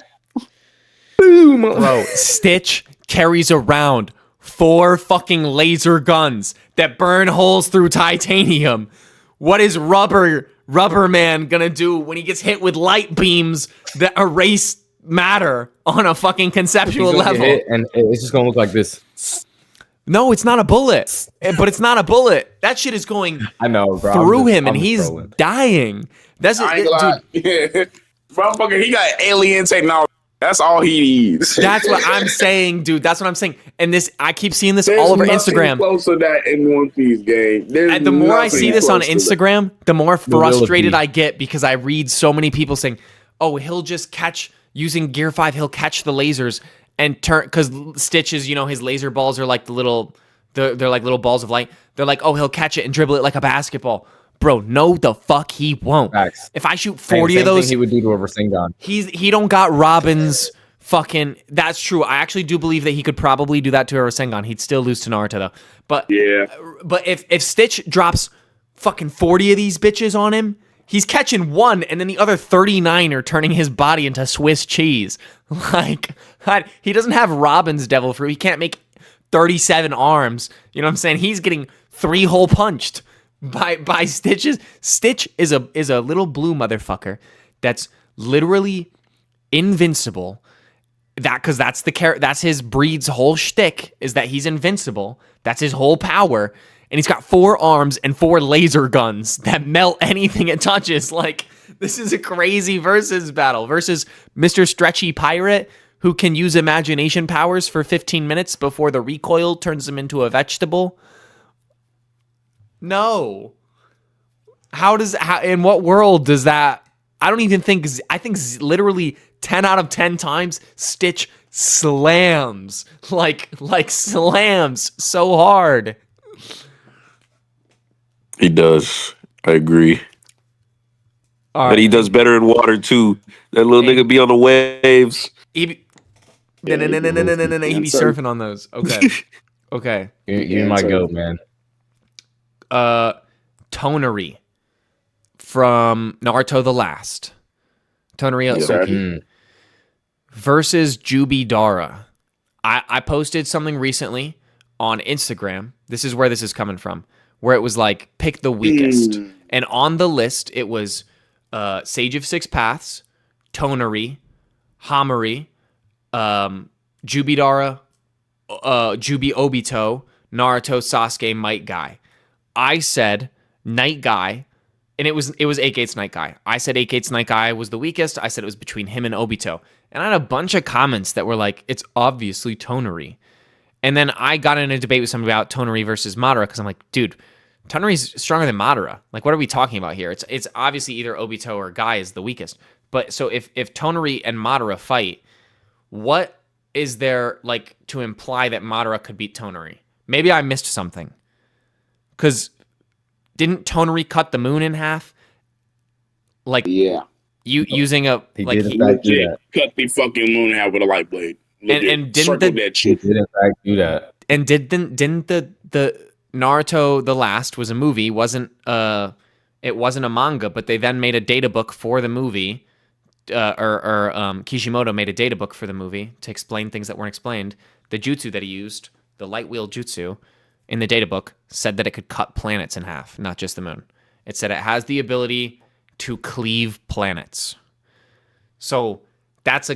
Bro, Stitch carries around 4 fucking laser guns that burn holes through titanium. What is Rubber Man gonna do when he gets hit with light beams that erase matter on a fucking conceptual He's gonna level? get hit and it's just gonna look like this. No, it's not a bullet. But it's not a bullet. That shit is going I know, bro. through him, and he's dying. That's I ain't it, gonna dude. lie. Motherfucker, he got alien technology. That's all he needs. That's what I'm saying, dude. That's what I'm saying. And this, I keep seeing this There's all over nothing Instagram. close to that in One Piece game. And the more I see this on Instagram, the more frustrated be. I get because I read so many people saying, "Oh, he'll just catch using Gear 5. He'll catch the lasers and turn because Stitch is, his laser balls are like they're like little balls of light. They're like, oh, he'll catch it and dribble it like a basketball." Bro, no the fuck he won't. Facts. If I shoot 40 of Same those, thing he would do to a Rasengan. he don't got Robin's fucking. That's true. I actually do believe that he could probably do that to a Rasengan. He'd still lose to Naruto though. But Yeah. But if Stitch drops fucking 40 of these bitches on him, he's catching one, and then the other 39 are turning his body into Swiss cheese. Like, he doesn't have Robin's devil fruit. He can't make 37 arms. You know what I'm saying? He's getting 3-hole punched by Stitches. Stitch is a little blue motherfucker that's literally invincible. Because that's his breed's whole shtick, is that he's invincible. That's his whole power. And he's got 4 arms and 4 laser guns that melt anything it touches. Like, this is a crazy versus battle. Versus Mr. Stretchy Pirate, who can use imagination powers for 15 minutes before the recoil turns him into a vegetable. No. In what world does that... I don't even think... I think literally 10 out of 10 times, Stitch slams. Like slams so hard. He does. I agree. And he does better in water too. That little nigga be on the waves. He be surfing on those. Okay. Okay. You my goat, man. Toneri from Naruto the Last. Toneri Ōtsutsuki versus Jubidara. I posted something recently on Instagram. This is where this is coming from. Where it was like, pick the weakest. And on the list, it was Sage of Six Paths, Toneri, Hamari, Jubidara, Jubi Obito, Naruto, Sasuke, Might Guy. I said Night Guy, and it was 8 Gates Night Guy. I said 8 Gates Night Guy was the weakest. I said it was between him and Obito. And I had a bunch of comments that were like, it's obviously Toneri. And then I got in a debate with somebody about Toneri versus Madara, because I'm like, dude, Toneri's stronger than Madara. Like, what are we talking about here? It's obviously either Obito or Guy is the weakest. But so if Toneri and Madara fight, what is there like to imply that Madara could beat Toneri? Maybe I missed something. Because didn't Toneri cut the moon in half? Like, yeah, using a He like did in fact do that. cut the fucking moon in half with a light blade. And didn't circle that He shit. did in fact do that. And didn't the Naruto The Last was a movie, it wasn't a manga, but they then made a data book for the movie, Kishimoto made a data book for the movie to explain things that weren't explained. The jutsu that he used, the light wheel jutsu, in the data book said that it could cut planets in half, not just the moon. It said it has the ability to cleave planets. So that's a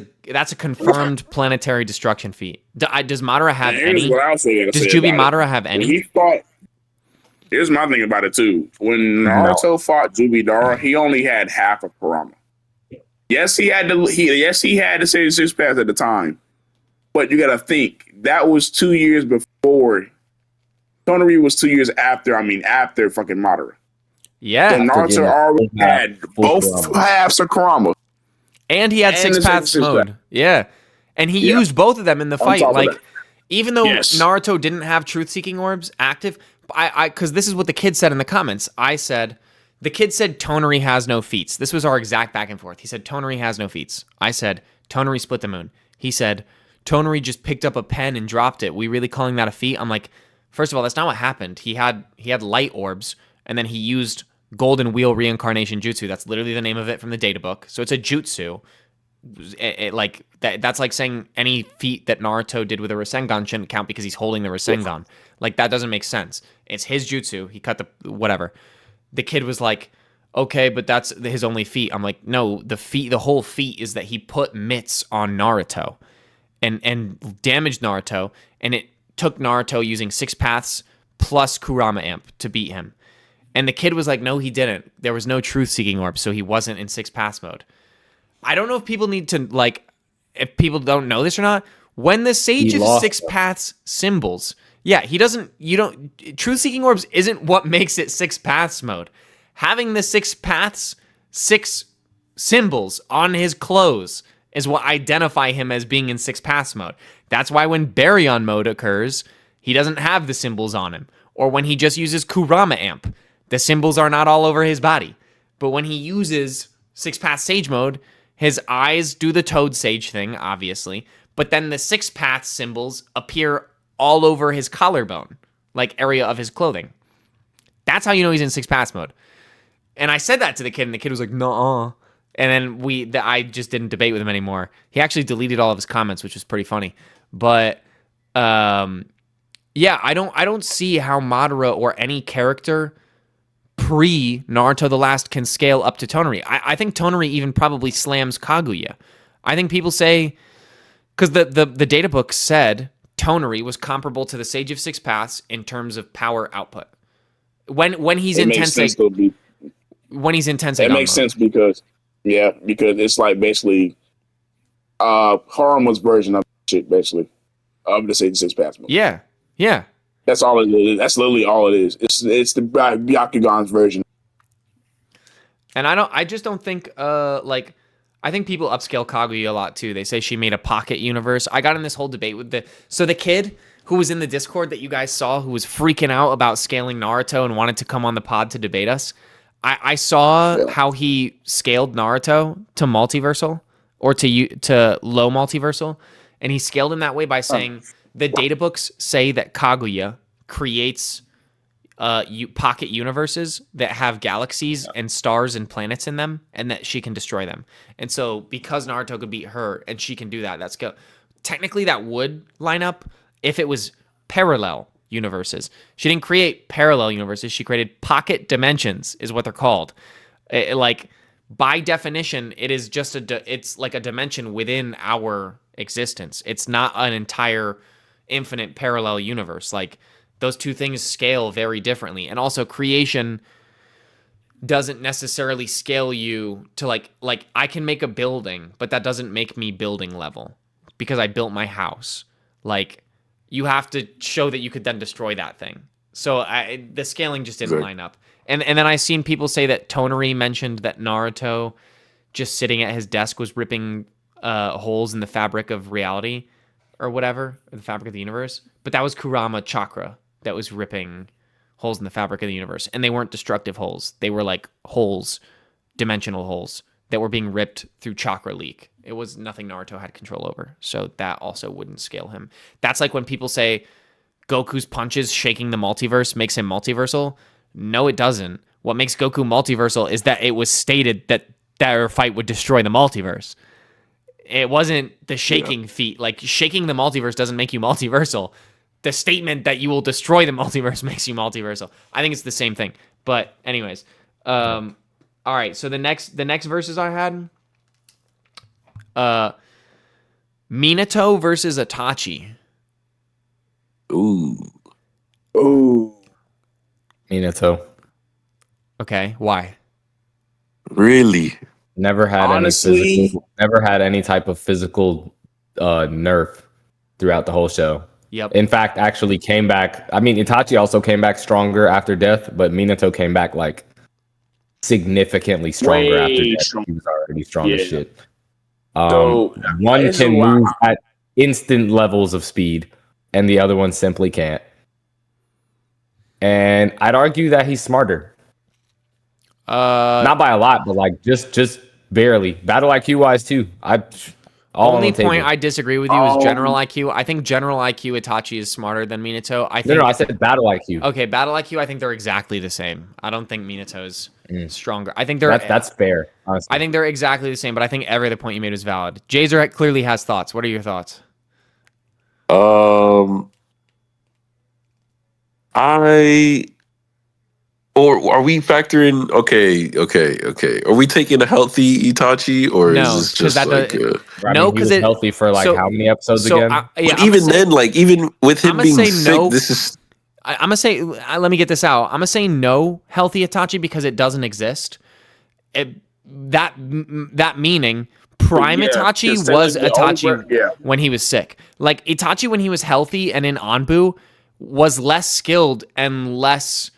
confirmed planetary destruction feat. Does Madara have any? Does Jubi Madara have any? He fought. Here's my thing about it too. When Naruto fought Jubidara, he only had half of Kurama. Yes, he had the Sage Six Paths at the time, but you got to think that was 2 years before. Toneri was 2 years after. After fucking Madara. Yeah, so Naruto already had both halves of Kurama. And he had Six Paths mode. Yeah. And he used both of them in the fight. Like, even though Naruto didn't have truth-seeking orbs active, because this is what the kid said in the comments. The kid said Toneri has no feats. This was our exact back and forth. He said Toneri has no feats. I said Toneri split the moon. He said Toneri just picked up a pen and dropped it. We really calling that a feat? I'm like, first of all, that's not what happened. He had light orbs, and then he used Golden Wheel Reincarnation Jutsu. That's literally the name of it from the data book. So it's a jutsu. like that's like saying any feat that Naruto did with a Rasengan shouldn't count because he's holding the Rasengan. Like, that doesn't make sense. It's his jutsu. He cut the whatever. The kid was like, okay, but that's his only feat. I'm like, no, the whole feat is that he put mitts on Naruto and damaged Naruto, and it took Naruto using 6 paths plus Kurama amp to beat him. And the kid was like, no, he didn't. There was no truth-seeking orb, so he wasn't in 6 paths mode. I don't know if people need to, like, if people don't know this or not. When the sage of 6 paths symbols, truth-seeking orbs isn't what makes it 6 paths mode. Having the 6 paths, 6 symbols on his clothes is what identify him as being in 6 paths mode. That's why when Baryon mode occurs, he doesn't have the symbols on him. Or when he just uses Kurama amp, the symbols are not all over his body. But when he uses 6 path sage mode, his eyes do the toad sage thing, obviously, but then the 6 path symbols appear all over his collarbone, like area of his clothing. That's how you know he's in 6 paths mode. And I said that to the kid, and the kid was like, "Nuh-uh." And then I just didn't debate with him anymore. He actually deleted all of his comments, which was pretty funny. But yeah, I don't see how Madara or any character pre Naruto the Last can scale up to Tonari. I think Tonari even probably slams Kaguya. I think people say, because the data book said Tonari was comparable to the Sage of 6 Paths in terms of power output. When he's in Tensei, when he's in Tensei, it makes sense because it's like basically Harama's version of shit, basically, of the Sage of 6 Paths. Yeah. That's all it is. That's literally all it is. It's the Byakugan's version. And I just don't think like, I think people upscale Kaguya a lot too. They say she made a pocket universe. I got in this whole debate with the kid who was in the Discord that you guys saw, who was freaking out about scaling Naruto and wanted to come on the pod to debate us. I saw how he scaled Naruto to multiversal or to low multiversal, and he scaled him that way by saying the databooks say that Kaguya creates pocket universes that have galaxies and stars and planets in them, and that she can destroy them. And so because Naruto could beat her and she can do that, technically that would line up if it was parallel universes. She didn't create parallel universes. She created pocket dimensions, is what they're called. Like, by definition, it is just it's like a dimension within our existence. It's not an entire infinite parallel universe. Like, those two things scale very differently. And also, creation doesn't necessarily scale you to like I can make a building, but that doesn't make me building level because I built my house. Like, you have to show that you could then destroy that thing. So the scaling just didn't line up. And then I seen people say that Tonari mentioned that Naruto just sitting at his desk was ripping holes in the fabric of reality or whatever, or the fabric of the universe. But that was Kurama chakra that was ripping holes in the fabric of the universe. And they weren't destructive holes. They were like holes, dimensional holes that were being ripped through chakra leak. It was nothing Naruto had control over. So that also wouldn't scale him. That's like when people say Goku's punches shaking the multiverse makes him multiversal. No, it doesn't. What makes Goku multiversal is that it was stated that their fight would destroy the multiverse. It wasn't the shaking feat. Like, shaking the multiverse doesn't make you multiversal. The statement that you will destroy the multiverse makes you multiversal. I think it's the same thing. But anyways, all right. So the next verses I had, Minato versus Itachi. Ooh. Minato. Okay, why? Really? Never had any type of physical nerf throughout the whole show. Yep. In fact, actually came back. I mean, Itachi also came back stronger after death, but Minato came back like significantly stronger after death. He was already strong as shit. So one can move at instant levels of speed, and the other one simply can't. And I'd argue that he's smarter. Not by a lot, but like just barely. Battle IQ wise too. Only point I disagree with you is general IQ. I think general IQ Itachi is smarter than Minato. I think No, I said battle IQ. Okay, battle IQ. I think they're exactly the same. I don't think Minato's stronger. I think they're that's fair. Honestly. I think they're exactly the same, but I think every other point you made was valid. Jazer clearly has thoughts. What are your thoughts? Or are we factoring? Okay. Are we taking a healthy Itachi, or is this just like? No, because it's healthy for like how many episodes again? But even then, like even with him being sick, this is. I'm gonna say. Let me get this out. I'm gonna say no healthy Itachi because it doesn't exist. That meaning Prime Itachi was Itachi when he was sick. Like Itachi when he was healthy and in Anbu was less skilled and less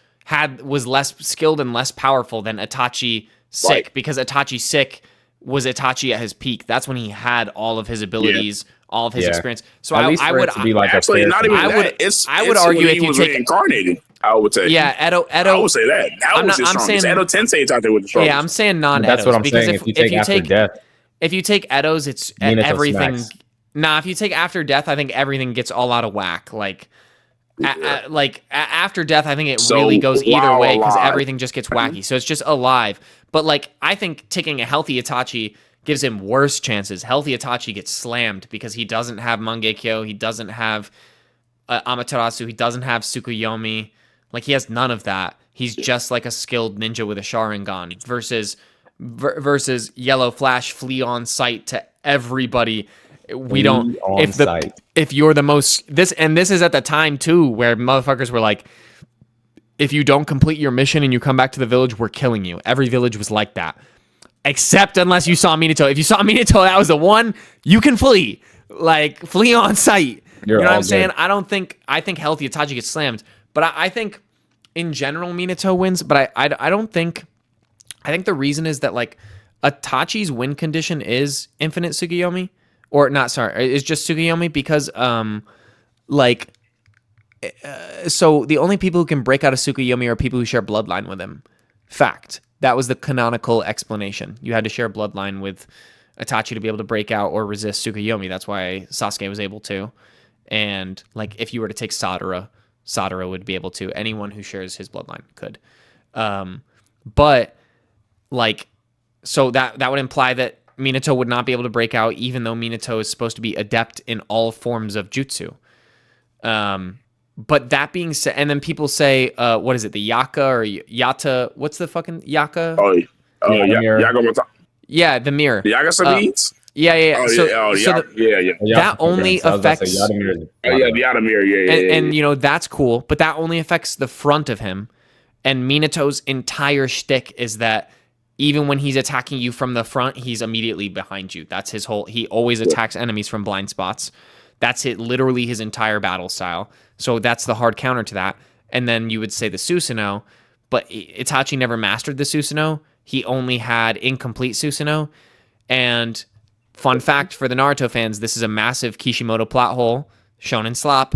skilled and less powerful than Itachi sick, because Itachi sick was Itachi at his peak. That's when he had all of his abilities, all of his experience. So I would actually not even I would argue if he you was take reincarnated. I would say Edo. I would say that. That was his strongest. Edo Tensei Itachi was the strongest. Yeah, I'm saying non-Edos. That's what I'm because saying. If you take after death, if you take Edos, it's Minato everything. smacks. Nah, if you take after death, I think everything gets all out of whack. Like after death, I think it really goes either way because everything just gets wacky. So it's just alive. But like I think taking a healthy Itachi gives him worse chances. Healthy Itachi gets slammed because he doesn't have Mangekyo, he doesn't have Amaterasu, he doesn't have Tsukuyomi. Like he has none of that. He's just like a skilled ninja with a Sharingan versus Yellow Flash flee on sight to everybody. We don't if you're the most this is at the time too where motherfuckers were like, if you don't complete your mission and you come back to the village, we're killing you. Every village was like that. Except unless you saw Minato. If you saw Minato, that was the one, you can flee. Like flee on sight. You know what I'm saying? I think healthy Itachi gets slammed. But I think in general Minato wins, but I don't think I think the reason is that like Itachi's win condition is infinite Tsukuyomi. Or not, sorry, it's just Tsukuyomi because, so the only people who can break out of Tsukuyomi are people who share bloodline with him. Fact. That was the canonical explanation. You had to share a bloodline with Itachi to be able to break out or resist Tsukuyomi. That's why Sasuke was able to. And, like, if you were to take Sadara would be able to. Anyone who shares his bloodline could. But, like, so that would imply that Minato would not be able to break out, even though Minato is supposed to be adept in all forms of jutsu. But that being said, and then people say, what is it, the Yaka or Yata? What's the fucking Yaka? Yaga. Yeah, the mirror. The Yaga Sabines? Yeah. That only affects. The Yata mirror. Yeah. And you know that's cool, but that only affects the front of him. And Minato's entire shtick is that even when he's attacking you from the front, he's immediately behind you. That's his whole. He always attacks enemies from blind spots. That's it. Literally his entire battle style. So that's the hard counter to that. And then you would say the Susanoo, but Itachi never mastered the Susanoo. He only had incomplete Susanoo. And fun fact for the Naruto fans, this is a massive Kishimoto plot hole, shown in slop,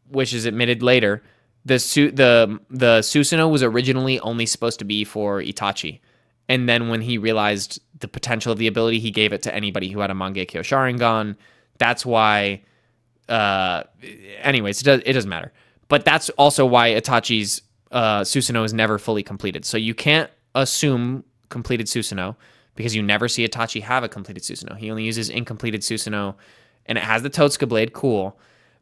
which is admitted later. The Susanoo was originally only supposed to be for Itachi. And then when he realized the potential of the ability, he gave it to anybody who had a Mangekyo Sharingan. That's why... anyways, it doesn't matter. But that's also why Itachi's Susanoo is never fully completed. So you can't assume completed Susanoo because you never see Itachi have a completed Susanoo. He only uses incompleted Susanoo, and it has the Totsuka blade, cool.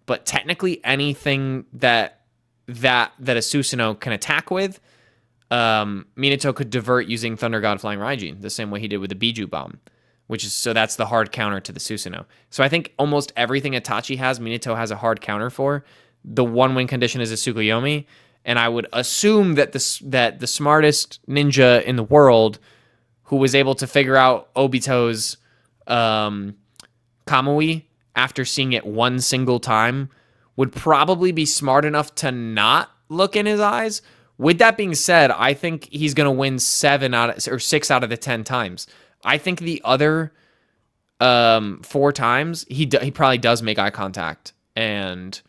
But technically anything that a Susanoo can attack with, Minato could divert using Thunder God Flying Raijin, the same way he did with the Biju Bomb. So that's the hard counter to the Susanoo. So I think almost everything Itachi has, Minato has a hard counter for. The one win condition is a Tsukuyomi, and I would assume that the smartest ninja in the world, who was able to figure out Obito's Kamui after seeing it one single time, would probably be smart enough to not look in his eyes. With that being said, I think he's going to win 6 out of the 10 times. I think the other 4 times he probably does make eye contact, and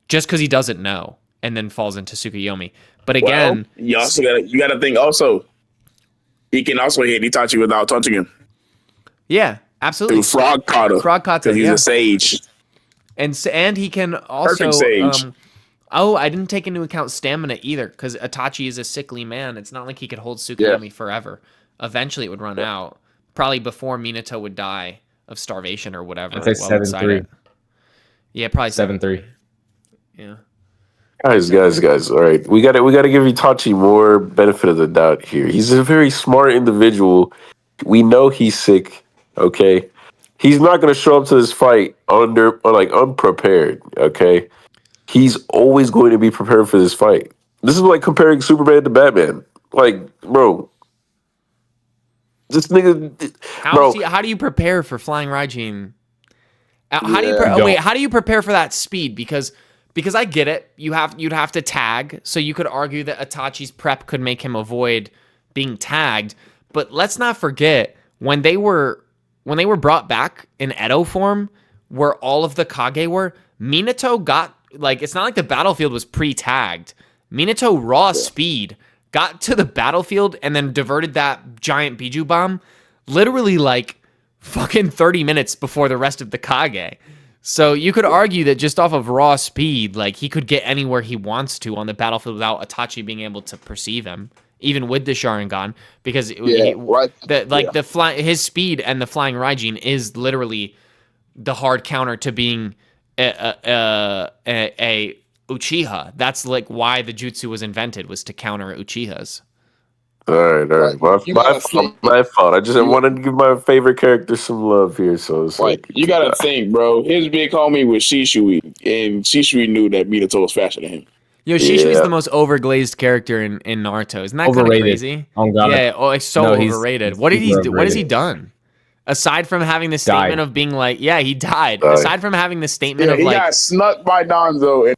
just because he doesn't know, and then falls into Tsukuyomi. But again, you got to think also he can also hit Itachi without touching him. Yeah, Absolutely. Dude, Frog Kata. Frog Kata, Because he's yeah. a sage. And he can also Perfect sage. I didn't take into account stamina either, because Itachi is a sickly man. It's not like he could hold Tsukuyomi forever. Eventually, it would run out. Probably before Minato would die of starvation or whatever. I'd say 7-3. Yeah, probably 7-3. Yeah. Guys. All right, we got to give Itachi more benefit of the doubt here. He's a very smart individual. We know he's sick. Okay, he's not going to show up to this fight unprepared. Okay, he's always going to be prepared for this fight. This is like comparing Superman to Batman. Like, bro, this nigga, How do you prepare for flying Raijin? How do you prepare for that speed? Because I get it. You'd have to tag, so you could argue that Itachi's prep could make him avoid being tagged. But let's not forget when they were brought back in Edo form, where all of the Kage were, Minato got, like, it's not like the battlefield was pre-tagged. Minato raw speed got to the battlefield and then diverted that giant Biju bomb literally like fucking 30 minutes before the rest of the Kage. So you could argue that just off of raw speed, like, he could get anywhere he wants to on the battlefield without Itachi being able to perceive him, even with the Sharingan, because his speed and the flying Raijin is literally the hard counter to being a Uchiha. That's like why the jutsu was invented, was to counter Uchihas. All right. My fault. I just wanted to give my favorite character some love here. So it's like you gotta think, bro. His big homie was Shishui, and Shishui knew that Minato was faster than him. Yo, Shishui's the most overglazed character in Naruto. Isn't that kind of crazy? Oh, God. Yeah, it's so overrated. What did he do? What has he done? Aside from having the statement of being like, yeah, he died. Aside from having the statement of he like, got snuck by Donzo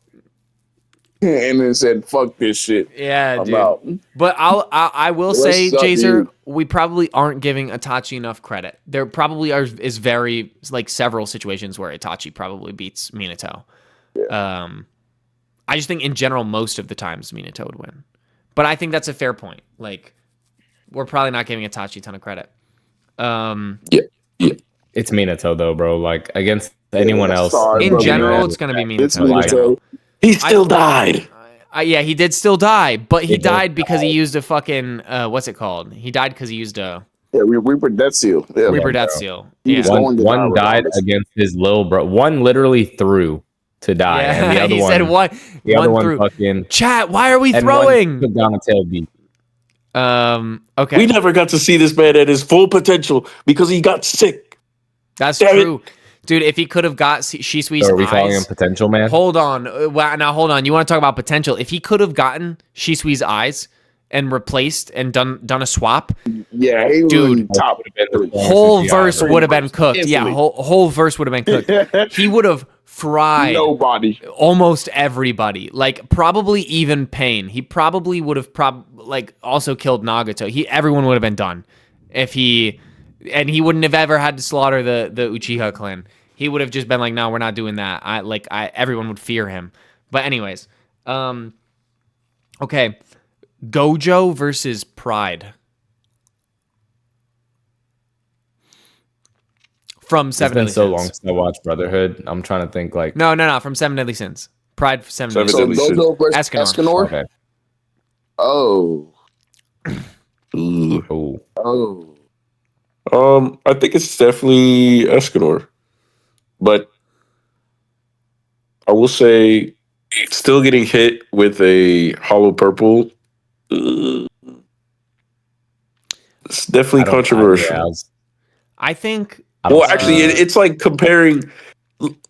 and then said, "Fuck this shit." Yeah, I'm dude. out. But I will say, Jazer, we probably aren't giving Itachi enough credit. There probably is several situations where Itachi probably beats Minato. Yeah. I just think in general, most of the times Minato would win. But I think that's a fair point. Like, we're probably not giving Itachi a ton of credit. Yeah. It's Minato though, bro. Like, against anyone else. In general, it's going to be Minato. It's Minato. He still died. Yeah, he did still die, but he died because he used a fucking what's it called? He died because he used a Reaper Death Seal. Yeah, Reaper Death Seal. Yeah. One died against his little bro. One literally threw to die, and the other he one said what? The other one threw. fucking Chat. Why are we throwing? Took down a tail beat. Okay. We never got to see this man at his full potential because he got sick. That's true. Dude, if he could have got Shisui's Are we eyes, calling him potential, man? Hold on. Now, hold on. You want to talk about potential? If he could have gotten Shisui's eyes and replaced and done a swap, yeah, he dude, top whole verse would have been cooked. Yeah, whole verse would have been cooked. He would have fried nobody, almost everybody. Like, probably even Pain. He probably would have also killed Nagato. Everyone would have been done if he. And he wouldn't have ever had to slaughter the Uchiha clan. He would have just been like, no, we're not doing that. Everyone would fear him. But anyways, okay, Gojo versus Pride from Seven Deadly Sins. It's been so long since I watched Brotherhood. I'm trying to think like no, from Seven Deadly Sins. Pride for Seven Deadly Sins. Gojo versus Escanor. Okay. Oh. I think it's definitely Escanor, but I will say, still getting hit with a hollow purple. It's definitely controversial. I think. Well, actually, it's like comparing.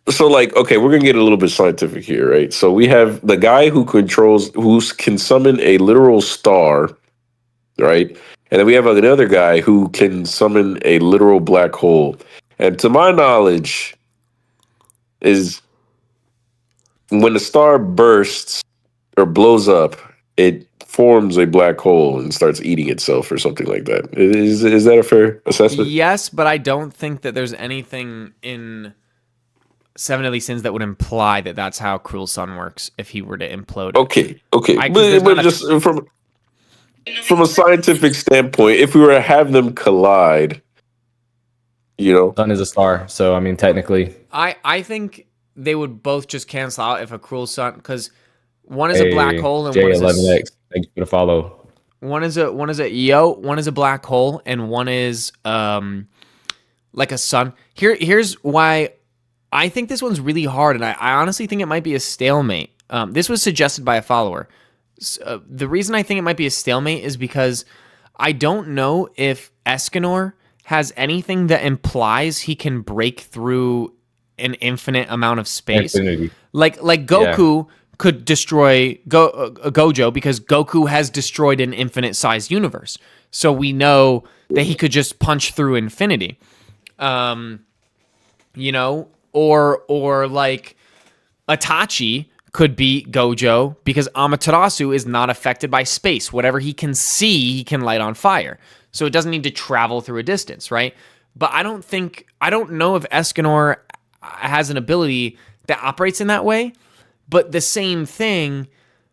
So, like, okay, we're gonna get a little bit scientific here, right? So we have the guy who can summon a literal star, right? And then we have another guy who can summon a literal black hole. And to my knowledge, is when the star bursts or blows up, it forms a black hole and starts eating itself or something like that. Is that a fair assessment? Yes, but I don't think that there's anything in Seven Deadly Sins that would imply that that's how Cruel Sun works if he were to implode. Okay. But just from a scientific standpoint, if we were to have them collide, You know, Sun is a star, so I mean, technically. I think they would both just cancel out if a cruel sun, because one is a black Hey, hole and one is J11X, thank you for the follow. one is a black hole and one is like a sun. Here's why I think this one's really hard, and I honestly think it might be a stalemate. This was suggested by a follower. The reason I think it might be a stalemate is because I don't know if Escanor has anything that implies he can break through an infinite amount of space. Infinity. Like Goku could destroy Gojo because Goku has destroyed an infinite sized universe. So we know that he could just punch through infinity. You know, or like Itachi could beat Gojo because Amaterasu is not affected by space. Whatever he can see, he can light on fire. So it doesn't need to travel through a distance, right? But I don't know if Escanor has an ability that operates in that way. But the same thing,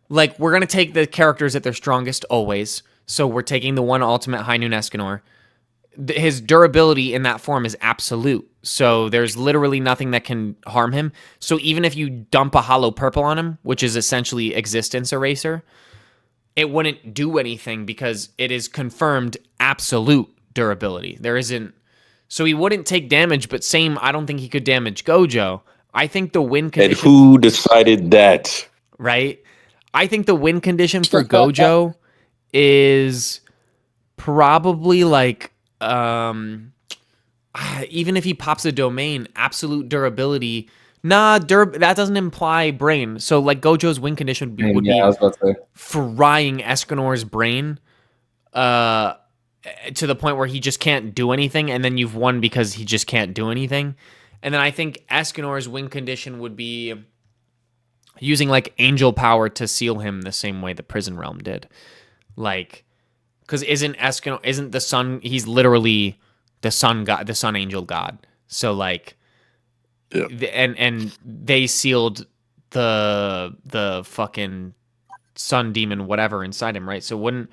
like, we're going to take the characters at their strongest always. So we're taking the one ultimate High Noon Escanor. His durability in that form is absolute. So there's literally nothing that can harm him. So even if you dump a hollow purple on him, which is essentially existence eraser, it wouldn't do anything because it is confirmed absolute durability. There isn't... So he wouldn't take damage, but I don't think he could damage Gojo. I think the win condition... And who decided that? Right? I think the win condition for Gojo is probably like... even if he pops a domain, absolute durability. That doesn't imply brain. So like Gojo's win condition would be I was about to say. frying Escanor's brain to the point where he just can't do anything, and then you've won because he just can't do anything. And then I think Escanor's win condition would be using like angel power to seal him the same way the prison realm did. Like, because isn't the sun, he's literally the sun god, the sun angel god. So like, yeah. And they sealed the fucking sun demon whatever inside him, right? So so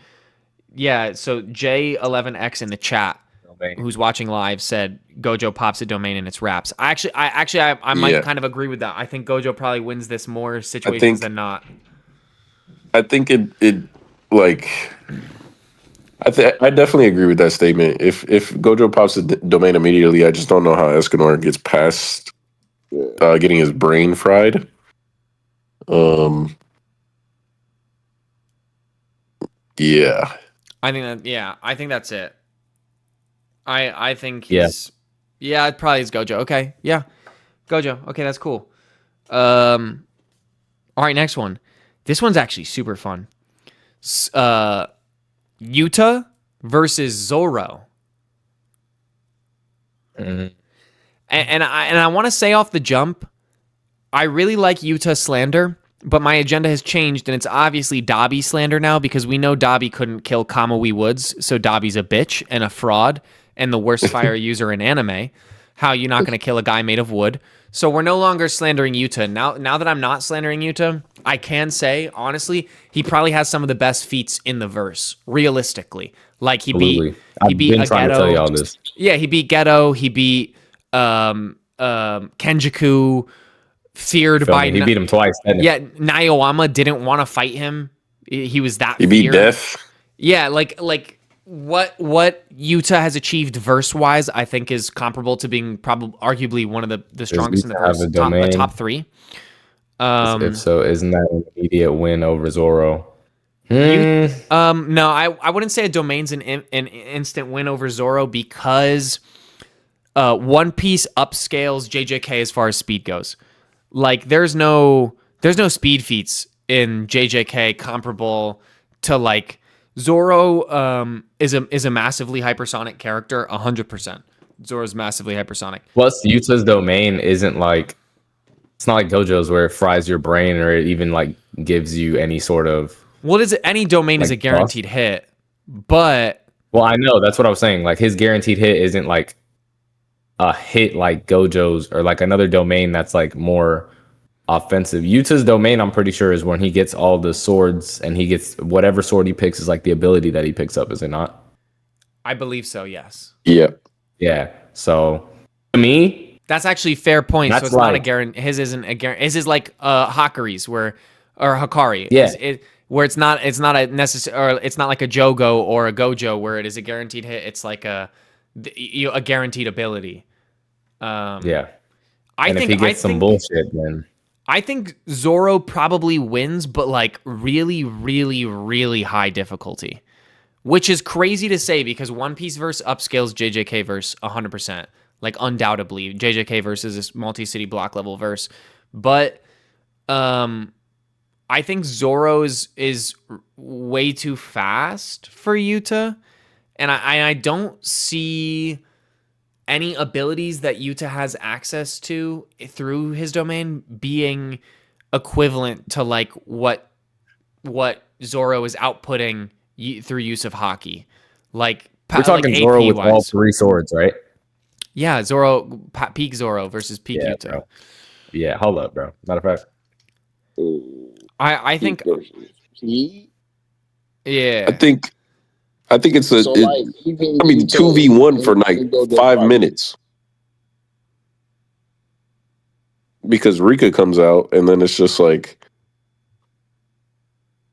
J11X in the chat, who's watching live, said Gojo pops a domain and it's wraps. I might kind of agree with that. I think Gojo probably wins this more situations than not. I think it like I definitely agree with that statement. If Gojo pops a domain immediately, I just don't know how Escanor gets past getting his brain fried. Yeah. I think that's it. I think he's it probably is Gojo. Okay. Yeah. Gojo. Okay, that's cool. All right, next one. This one's actually super fun. Yuta versus Zoro. Mm-hmm. And I want to say off the jump, I really like Yuta slander, but my agenda has changed, and it's obviously Dabi slander now because we know Dabi couldn't kill Kamui Woods, so Dabi's a bitch and a fraud and the worst fire user in anime. How are you not going to kill a guy made of wood? So we're no longer slandering Yuta. Now that I'm not slandering Yuta, I can say, honestly, he probably has some of the best feats in the verse, realistically. Like he beat I've been trying to tell you all this. Yeah, he beat Geto, he beat Kenjaku, feared by... He beat him twice. Yeah, Naoyama didn't want to fight him. He was that He beat Death. Yeah, like what Yuta has achieved verse-wise, I think is comparable to being probably arguably one of the strongest in the verse, top three. If so, isn't that an immediate win over Zoro? No, I wouldn't say a domain's an instant win over Zoro because One Piece upscales JJK as far as speed goes. Like there's no speed feats in JJK comparable to like Zoro is a massively hypersonic character, 100%. Zoro's massively hypersonic. Plus, Yuta's domain isn't like, it's not like Gojo's where it fries your brain or it even like gives you any sort of... Well, any domain is a guaranteed hit, but... Well, I know, that's what I was saying. Like his guaranteed hit isn't like a hit like Gojo's or like another domain that's like more offensive. Yuta's domain, I'm pretty sure, is when he gets all the swords and he gets whatever sword he picks is like the ability that he picks up, is it not? I believe so, yes. Yeah. Yeah. So to me, That's actually fair point. So that's it's not a like guarantee. His isn't a guarantee. His is like Hakari's or Hakari. Yeah. Is it where it's not a necessary, or it's not like a Jogo or a Gojo where it is a guaranteed hit. It's like a guaranteed ability. yeah. I And if think he gets some bullshit, then I think Zoro probably wins, but like really, really, really high difficulty, which is crazy to say because One Piece verse upscales JJK verse 100%. Like undoubtedly, JJK verse is this multi-city block level verse, but I think Zoro's is way too fast for Yuta, and I don't see any abilities that Yuta has access to through his domain being equivalent to like what Zoro is outputting through use of Haki. Like we're talking like Zoro AP with all 3 swords, right? Yeah, Zoro Peak Zoro versus Peak Yeah, Yuta. bro. Yeah, hold up, bro. Matter of fact, I think yeah. I think it's So like, even I mean, Yuta 2v1 for like can go there 5 minutes. Because Rika comes out, and then it's just like,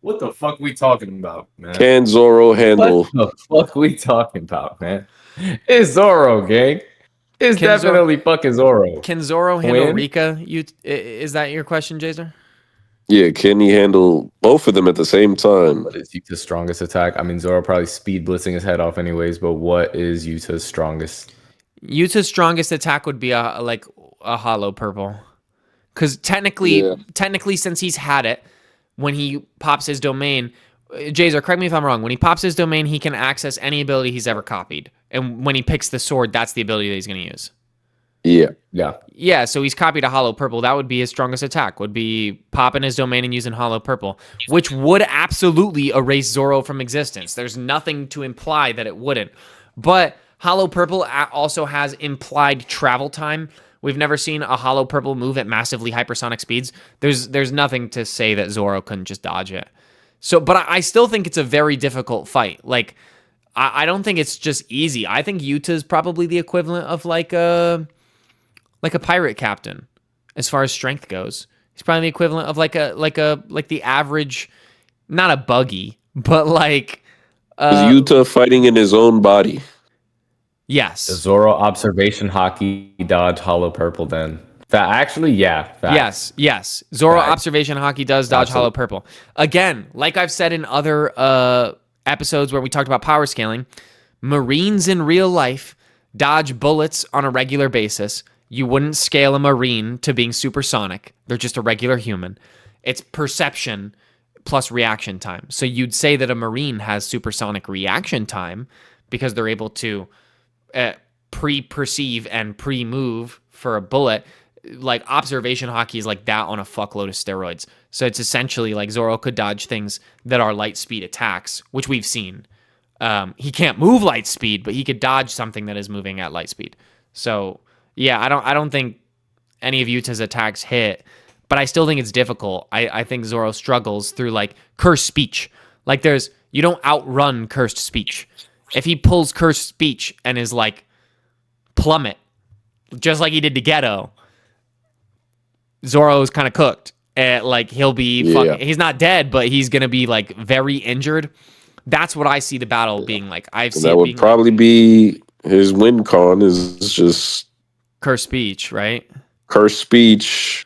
what the fuck we talking about, man? can Zoro handle? What the fuck we talking about, man? It's Zoro, gang. It's definitely fucking Zoro. Can Zoro handle Win? Rika? Is that your question, Jason? Yeah, can he handle both of them at the same time? What is Yuta's strongest attack? I mean, Zoro probably speed blitzing his head off anyways, but what is Yuta's strongest? Yuta's strongest attack would be a hollow purple. Because technically, since he's had it, when he pops his domain, Jazer, correct me if I'm wrong, when he pops his domain, he can access any ability he's ever copied. And when he picks the sword, that's the ability that he's going to use. Yeah. Yeah, so he's copied a hollow purple. That would be his strongest attack, would be popping his domain and using hollow purple, which would absolutely erase Zoro from existence. There's nothing to imply that it wouldn't. But hollow purple also has implied travel time. We've never seen a hollow purple move at massively hypersonic speeds. There's nothing to say that Zoro couldn't just dodge it. So, but I still think it's a very difficult fight. Like, I don't think it's just easy. I think Yuta's probably the equivalent of like a pirate captain as far as strength goes. He's probably the equivalent of like the average, not a buggy, but like Is Yuta fighting in his own body? Does yes. Zoro observation Haki dodge hollow purple then? Actually, yeah. Facts. Yes. Zoro Facts. observation Haki does dodge Absolutely. hollow purple. Again, like I've said in other episodes where we talked about power scaling, Marines in real life dodge bullets on a regular basis. You wouldn't scale a Marine to being supersonic. They're just a regular human. It's perception plus reaction time. So you'd say that a Marine has supersonic reaction time because they're able to pre-perceive and pre-move for a bullet. Like observation Haki is like that on a fuckload of steroids. So it's essentially like Zoro could dodge things that are light speed attacks, which we've seen. He can't move light speed, but he could dodge something that is moving at light speed. So yeah, I don't think any of Yuta's attacks hit, but I still think it's difficult. I think Zoro struggles through like cursed speech. Like you don't outrun cursed speech. If he pulls cursed speech and is like plummet, just like he did to Geto, Zoro's kind of cooked. Like he'll be he's not dead, but he's gonna be like very injured. That's what I see the battle being like. That would probably be his win con is just cursed speech, right? Cursed speech.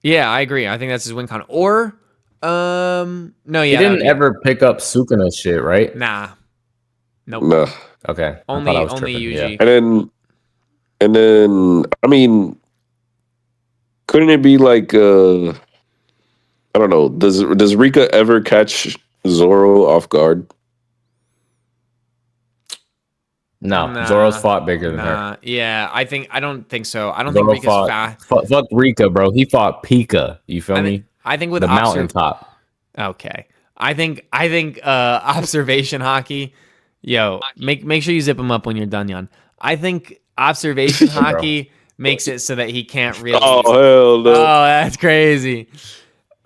Yeah, I agree. I think that's his win con. Or no, yeah. He didn't ever pick up Sukuna's shit, right? Nah. Nope. Nah. Okay. Only tripping. Yuji. Yeah. And then I mean, couldn't it be like I don't know, does Rika ever catch Zoro off guard? No, Nah. Zoro's fought bigger than her. Yeah, I don't think so. I don't Zoro think Rika's fast. Fuck Rika, bro. He fought Pika. You feel me? I think with the mountaintop. Okay. I think observation Haki. Yo, make sure you zip him up when you're done, Jan. I think observation Haki makes it so that he can't really. Oh hell no! Oh, that's crazy.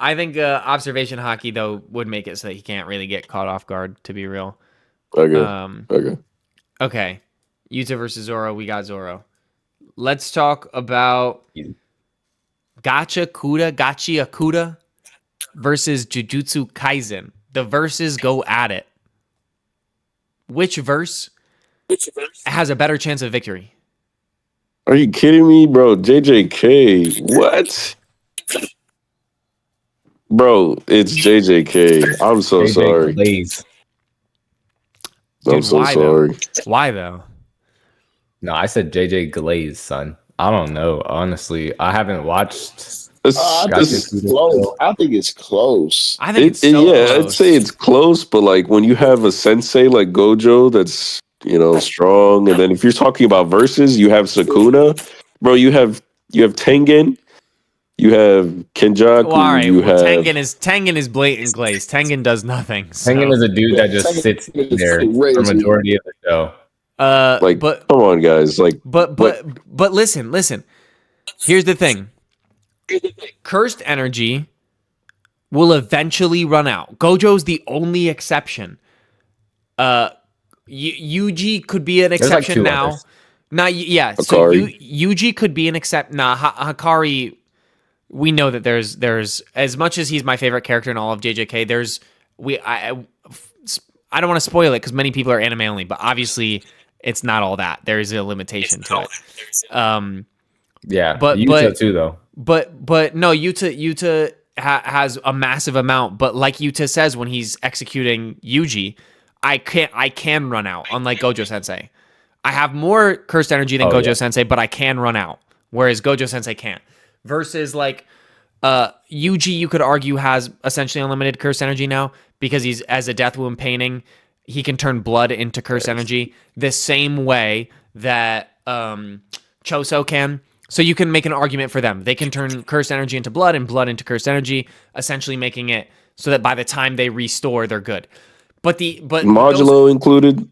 I think observation Haki though would make it so that he can't really get caught off guard. To be real. Okay. Okay. Okay. Yuta versus Zoro. We got Zoro. Let's talk about Gachi Akuda versus Jujutsu Kaisen. The verses go at it. Which verse has a better chance of victory? Are you kidding me, bro? JJK. What? Bro, it's JJK. I'm so JJ sorry. Glaze. Dude, I'm so why though? sorry. Why though? No, I said JJ Glaze, son. I don't know. Honestly, I haven't watched. It's, I think Gotcha. it's close. I think it's close. I think it's so yeah, close. I'd say it's close, but like when you have a sensei like Gojo that's, strong, and then if you're talking about verses, you have Sukuna, bro, you have Tengen, you have Kenjaku, Well, all right. you Well, have Tengen is blatant glaze. Tengen does nothing. So. Tengen is a dude that just Tengen sits is there for crazy. majority of the show. like but come on guys, like but listen. Here's the thing. Cursed energy will eventually run out. Gojo's the only exception. Yuji could be an exception two now. others. Yeah. So Hikari. Yuji could be an exception. Hikari. We know that there's as much as he's my favorite character in all of JJK. I don't want to spoil it because many people are anime only, but obviously it's not all that. There is a limitation to it. Yeah, But- Yuta too, though. But no, Yuta has a massive amount. But like Yuta says when he's executing Yuji, I can run out. Unlike Gojo Sensei, I have more cursed energy than Gojo Sensei, but I can run out. Whereas Gojo Sensei can't. Versus like Yuji, you could argue has essentially unlimited cursed energy now because he's as a death wound painting, he can turn blood into cursed energy the same way that Choso can. So you can make an argument for them. They can turn cursed energy into blood and blood into cursed energy, essentially making it so that by the time they restore, they're good. But Modulo included.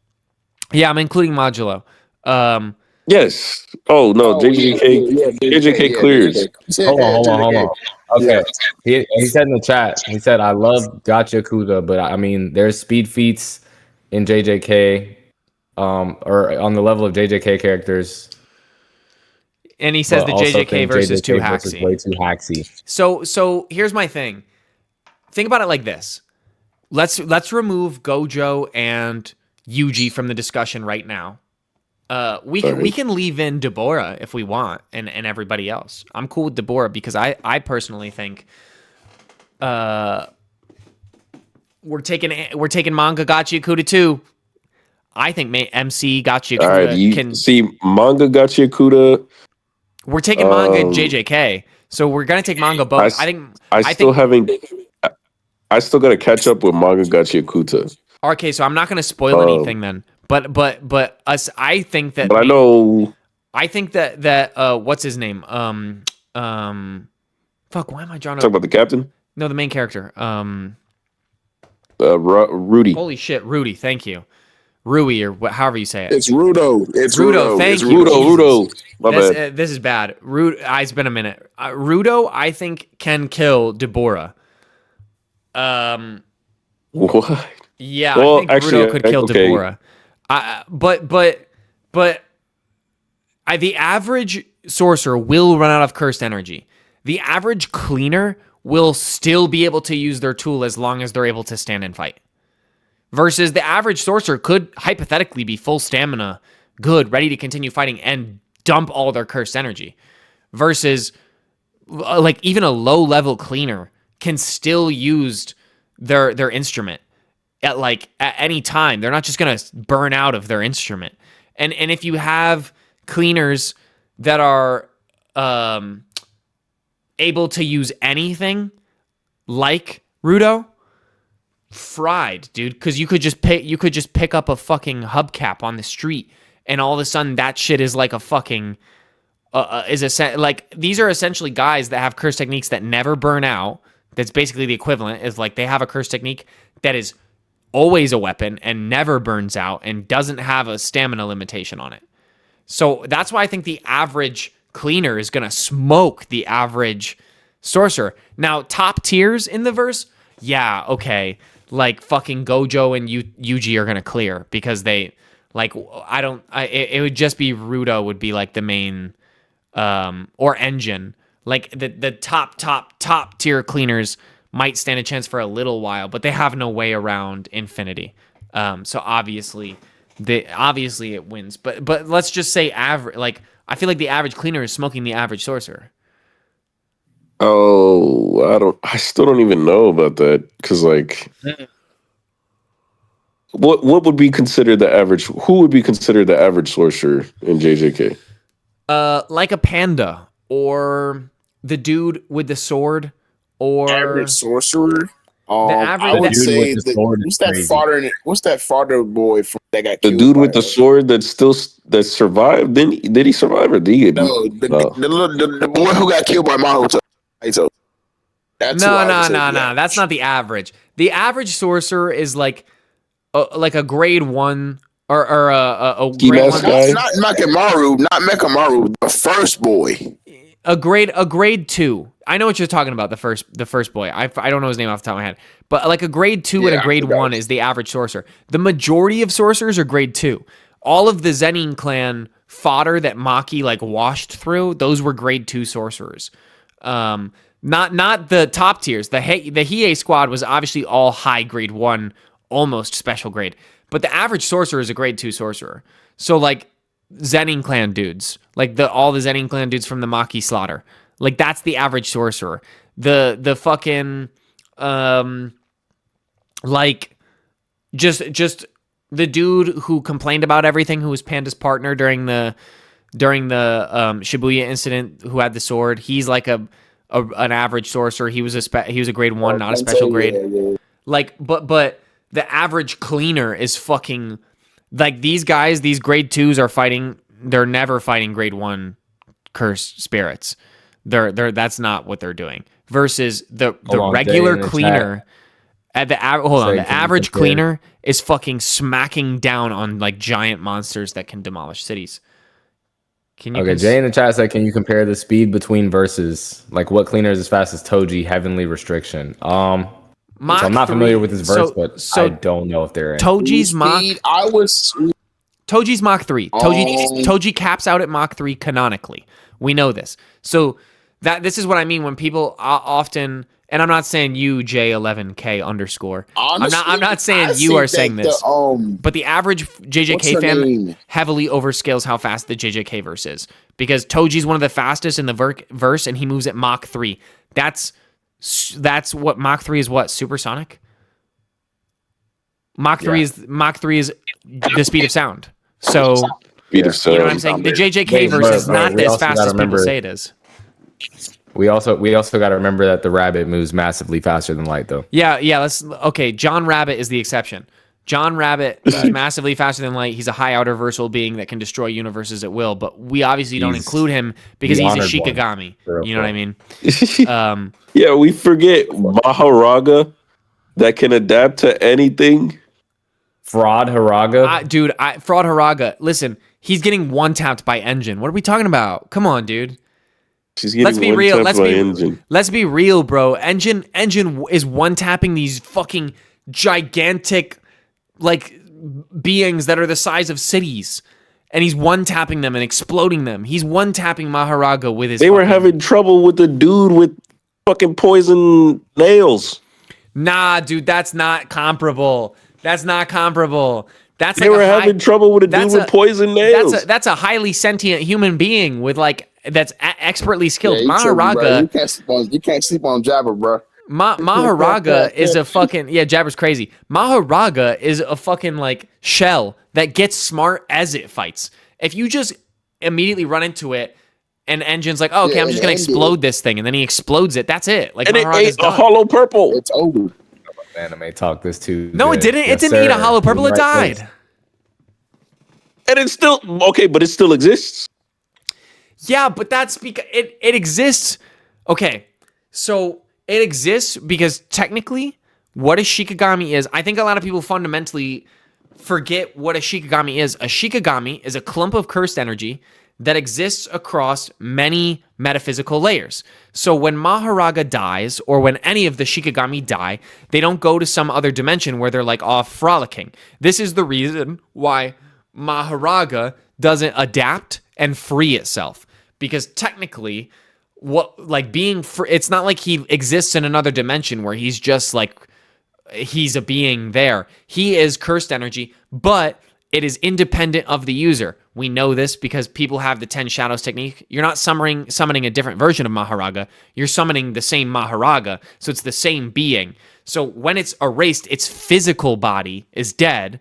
Yeah, I'm including Modulo. Yes. Oh no, JJK clears. Hold on. Okay. He said in the chat, he said, I love Gotcha Kuda, but I mean, there's speed feats in JJK, or on the level of JJK characters. And he says the JJK versus too hacksy. Way too hacksy. So here's my thing. Think about it like this. Let's remove Gojo and Yuji from the discussion right now. We can leave in Deborah if we want, and everybody else. I'm cool with Deborah because I personally think we're taking manga Gachi Akuda too. I think MC Gachi Akuda All right, you can see manga Gachi Akuda. We're taking manga and JJK, so we're gonna take manga both. I still got to catch up with manga Gachi Akuta. Okay, so I'm not gonna spoil anything then. But us, I think that. But I know. I think that what's his name? Fuck. Why am I drawing? Talk about the captain. No, the main character. Rudy. Holy shit, Rudy. Thank you, Rui or however you say it. It's Rudo. It's Rudo. Thank it's you. Rudo. My bad. This is bad. It's been a minute. Rudo, I think, can kill Deborah. What? Yeah, Well, I think actually, Rudo could kill okay. Deborah. But the average sorcerer will run out of cursed energy. The average cleaner will still be able to use their tool as long as they're able to stand and fight. Versus the average sorcerer could hypothetically be full stamina, good, ready to continue fighting, and dump all their cursed energy. Versus, like, even a low-level cleaner can still use their instrument at any time. They're not just going to burn out of their instrument. And if you have cleaners that are able to use anything like Rudo, fried, dude, because you could just pick up a fucking hubcap on the street and all of a sudden that shit is like a fucking these are essentially guys that have curse techniques that never burn out. That's basically the equivalent, is like they have a curse technique that is always a weapon and never burns out and doesn't have a stamina limitation on it. So that's why I think the average cleaner is going to smoke the average sorcerer. Now, top tiers in the verse, yeah, okay. Like fucking Gojo and Yuji are going to clear because they, Like it would just be Rudo would be like the main or engine. Like the top tier cleaners might stand a chance for a little while, but they have no way around infinity. So obviously it wins. But let's just say average. Like I feel like the average cleaner is smoking the average sorcerer. Oh, I still don't even know about that because like, what would be considered the average? Who would be considered the average sorcerer in JJK? Like a panda or the dude with the sword or Average sorcerer. average- I would dude say with the sword is what's that crazy. father? What's that father boy from that got The killed? dude by with the sword that survived. Did he survive or did he get no, no? the boy who got killed by Mahoto. That's who No, I would no, say no, the no. average. That's not the average. The average sorcerer is like a grade 1 or a Ski grade mask 1. guy? Not Mekamaru, the first boy. A grade 2. I know what you're talking about. The first boy. I don't know his name off the top of my head. But like a grade 2 and Yeah, a I grade forgot. 1 is the average sorcerer. The majority of sorcerers are grade 2. All of the Zenin clan fodder that Maki like washed through, those were grade 2 sorcerers. Not the top tiers. The Hiei squad was obviously all high grade 1, almost special grade. But the average sorcerer is a grade 2 sorcerer. So like Zenin clan dudes, like all the Zenin clan dudes from the Maki slaughter, like that's the average sorcerer. The fucking like just the dude who complained about everything, who was Panda's partner during the Shibuya incident, who had the sword. He's like an average sorcerer. He was a grade 1, not a special grade. Yeah. Like, but the average cleaner is fucking like these guys. These grade 2s are fighting. They're never fighting grade 1 cursed spirits. That's not what they're doing. Versus the regular cleaner. The average cleaner is fucking smacking down on like giant monsters that can demolish cities. Can you? Okay, Jay in the chat said, "Can you compare the speed between verses? Like, what cleaner is as fast as Toji? Heavenly Restriction." So I'm not familiar with this verse, but I don't know if they're in. Toji's Mach. Toji's Mach 3. Toji caps out at Mach 3 canonically. We know this. So this is what I mean when people often, and I'm not saying you J11K underscore. Honestly, I'm not saying you are saying this. But the average JJK fan heavily overscales how fast the JJK verse is, because Toji's one of the fastest in the verse, and he moves at Mach 3. That's what Mach 3 is. What, supersonic? Mach 3 is the speed of sound. So Speed of sound. you know what I'm saying? The JJK verse is not as fast as people say it is. We also got to remember that the rabbit moves massively faster than light, though. Yeah. Okay, John Rabbit is the exception. John Rabbit is massively faster than light. He's a high outer versal being that can destroy universes at will, but we obviously don't include him because he's a Shikigami. You know what I mean? Yeah, we forget Maharaga that can adapt to anything. Fraud Haraga? Dude, Fraud Haraga. Listen, he's getting one-tapped by Engine. What are we talking about? Come on, dude. Let's be real. Let's be real, bro. Engine is one-tapping these fucking gigantic like beings that are the size of cities, and he's one-tapping them and exploding them. He's one-tapping Maharaga with his. They were having trouble with the dude with fucking poison nails. Nah, dude, that's not comparable. They were having trouble with a dude with poison nails. That's a highly sentient human being with like that's expertly skilled. Yeah, Maharaga. You can't sleep on Jabba, bro. Maharaga is a fucking Jabber's crazy. Maharaga is a fucking like shell that gets smart as it fights. If you just immediately run into it, and Engine's like, oh, okay, I'm just gonna explode this thing, and then he explodes it. That's it. Like, and it Maharaga's ate a hollow purple. It's over. Anime talk this too. No, it didn't. It didn't eat a hollow purple. It died. And it's still okay, but it still exists. Yeah, but that's because it exists. Okay, so it exists because technically, what a Shikigami is, I think a lot of people fundamentally forget what a Shikigami is. A Shikigami is a clump of cursed energy that exists across many metaphysical layers. So when Maharaga dies, or when any of the Shikigami die, they don't go to some other dimension where they're like off frolicking. This is the reason why Maharaga doesn't adapt and free itself, because technically it's not like he exists in another dimension where he's just like he's a being there. He is cursed energy, but it is independent of the user. We know this because people have the 10 shadows technique. You're not summoning a different version of Maharaga. You're summoning the same Maharaga, so it's the same being. So when it's erased, its physical body is dead,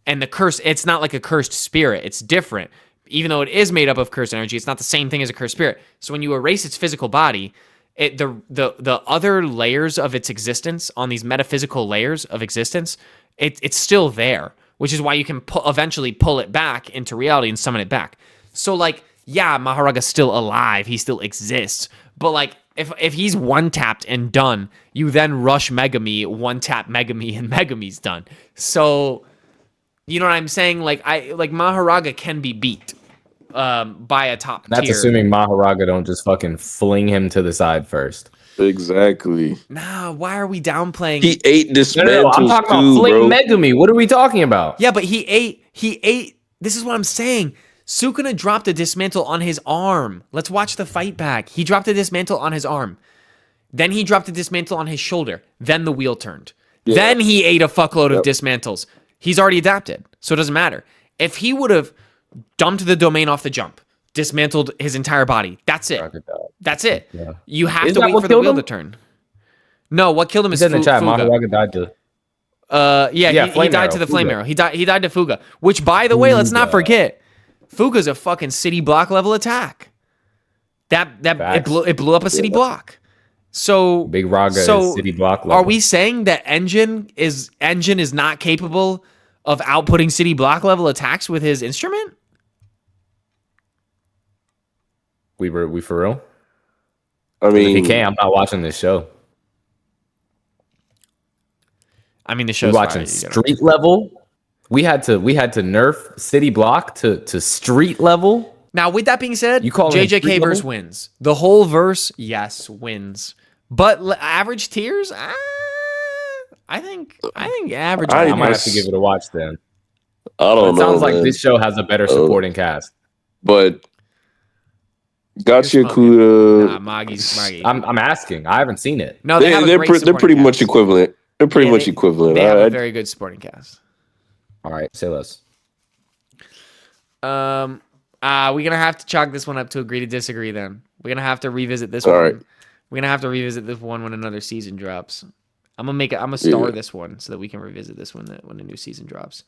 and the curse, it's not like a cursed spirit. It's different. Even though it is made up of cursed energy, it's not the same thing as a cursed spirit. So when you erase its physical body, the other layers of its existence, on these metaphysical layers of existence, it's still there, which is why you can eventually pull it back into reality and summon it back. So like, yeah, Maharaga's still alive, he still exists, but like if he's one tapped and done, you then rush Megami, one tap Megami, and Megami's done. So you know what I'm saying? Like Maharaga can be beat by a top tier. That's assuming Maharaga don't just fucking fling him to the side first. Exactly. Nah, why are we downplaying? He ate dismantles No, I'm talking about too, fling bro. Megami. What are we talking about? Yeah, but he ate. This is what I'm saying. Sukuna dropped a dismantle on his arm. Let's watch the fight back. He dropped a dismantle on his arm. Then he dropped a dismantle on his shoulder. Then the wheel turned. Yeah. Then he ate a fuckload of dismantles. He's already adapted, so it doesn't matter. If he would have dumped the domain off the jump, dismantled his entire body, that's it. That's it. Yeah. You have to wait for the wheel to turn. No, what killed him is Fuga. Maharaga died to... he died to the flame arrow. He died to Fuga. Which, by the way, let's not forget, Fuga's a fucking city block level attack. It blew up a city block. So Big Raga is city block level. Are we saying that Engine is not capable of outputting city block level attacks with his instrument? We for real? I mean, if he can, I'm not watching this show. I mean, the show's watching street level. We had to nerf city block to street level. Now, with that being said, JJK verse wins. The whole verse, yes, wins. But average tiers, I think average. I might have to give it a watch then. I don't know. It sounds like this show has a better supporting cast. But Gotcha Kuda. Nah, Magi. I'm asking. I haven't seen it. No, they're pretty much equivalent. They're pretty much equivalent. They have a very good supporting cast. All right, say less. We're gonna have to chalk this one up to agree to disagree. Then we're gonna have to revisit this one. Right. We're gonna have to revisit this one when another season drops. I'm gonna star this one so that we can revisit this one when a new season drops.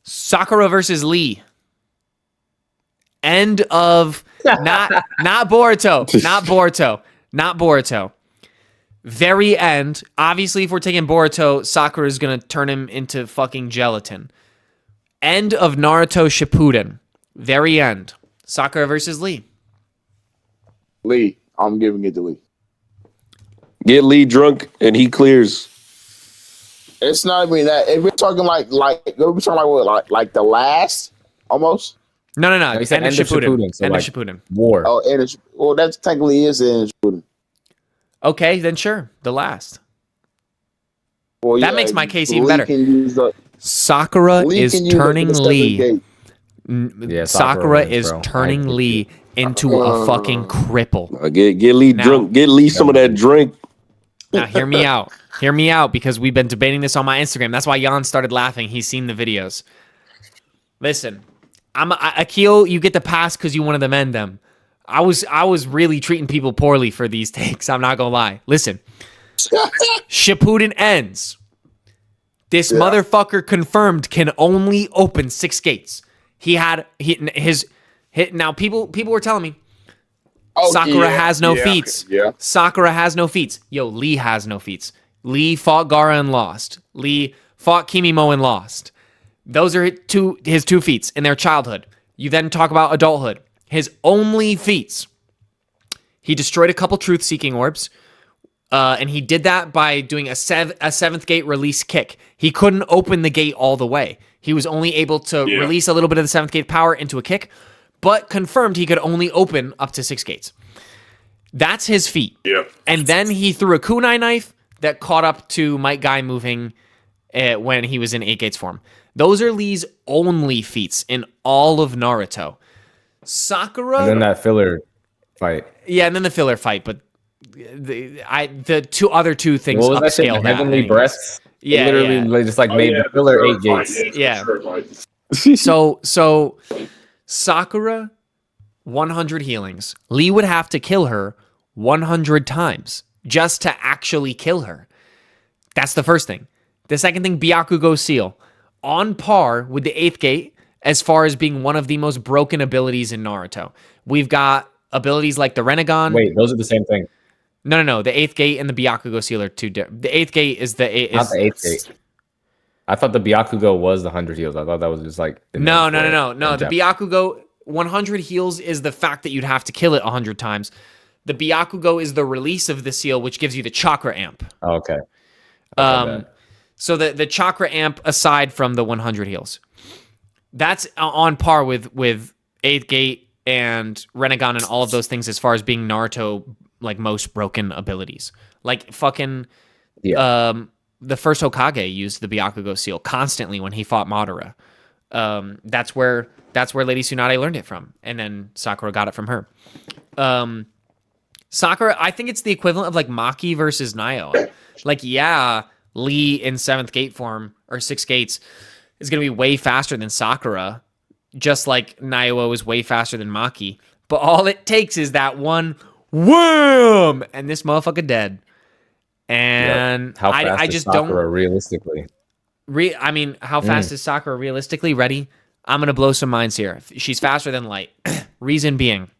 Sakura versus Lee. End of not Boruto. Very end. Obviously, if we're taking Boruto, Sakura is gonna turn him into fucking gelatin. End of Naruto Shippuden. Very end. Sakura versus Lee. Lee. I'm giving it to Lee. Get Lee drunk and he clears. It's not even that. If we're talking like what, the last almost. No. End of Shippuden. So end of Shippuden. War. Oh, well, that technically is in Shippuden. Okay, then sure. The last. Well, that makes my case even better. Sakura is turning Lee. Sakura is turning Lee into a fucking cripple. Get Lee drunk. Get Lee some of that drink. Now, hear me out. Hear me out, because we've been debating this on my Instagram. That's why Jan started laughing. He's seen the videos. Listen, Akil, you get the pass because you wanted to mend them. I was really treating people poorly for these takes. I'm not gonna lie. Listen, Shippuden ends. This motherfucker confirmed can only open 6 gates. Now people were telling me Sakura has no feats. Yeah. Sakura has no feats. Yo, Lee has no feats. Lee fought Gaara and lost. Lee fought Kimimo and lost. Those are his two feats in their childhood. You then talk about adulthood. His only feats. He destroyed a couple truth-seeking orbs. And he did that by doing a 7th gate release kick. He couldn't open the gate all the way. He was only able to release a little bit of the 7th gate power into a kick, but confirmed he could only open up to 6 gates. That's his feat. Yeah. And then he threw a kunai knife that caught up to Might Guy moving when he was in 8 Gates form. Those are Lee's only feats in all of Naruto. Sakura, and then that filler fight. Yeah, and then the filler fight, but the other two things What was that shit? upscale The that. Heavenly anyways. Breaths. Yeah, They literally yeah. just like made the filler 8 gates. Yeah. So Sakura, 100 healings. Lee would have to kill her 100 times just to actually kill her. That's the first thing. The second thing, Byakugo Seal, on par with the 8th gate as far as being one of the most broken abilities in Naruto. We've got abilities like the Renegon. Wait, those are the same thing. No. The 8th gate and the Byakugo Seal are two different. The 8th gate is Not the 8th gate. I thought the Byakugo was the 100 heals. I thought that was just like No. The Byakugo 100 heals is the fact that you'd have to kill it 100 times. The Byakugo is the release of the seal, which gives you the chakra amp. Oh, okay. So the chakra amp aside from the 100 heals, that's on par with 8th gate and Renegon and all of those things as far as being Naruto like most broken abilities. Like fucking the first Hokage used the Byakugo seal constantly when he fought Madara. That's where Lady Tsunade learned it from, and then Sakura got it from her. Sakura, I think it's the equivalent of like Maki versus Nio. Like, yeah, Lee in 7th gate form or 6 gates is going to be way faster than Sakura, just like Nio is way faster than Maki. But all it takes is that one wham, and this motherfucker dead. And how fast I is just Sakura don't realistically. How fast is Sakura realistically? Ready? I'm gonna blow some minds here. She's faster than light. Reason being,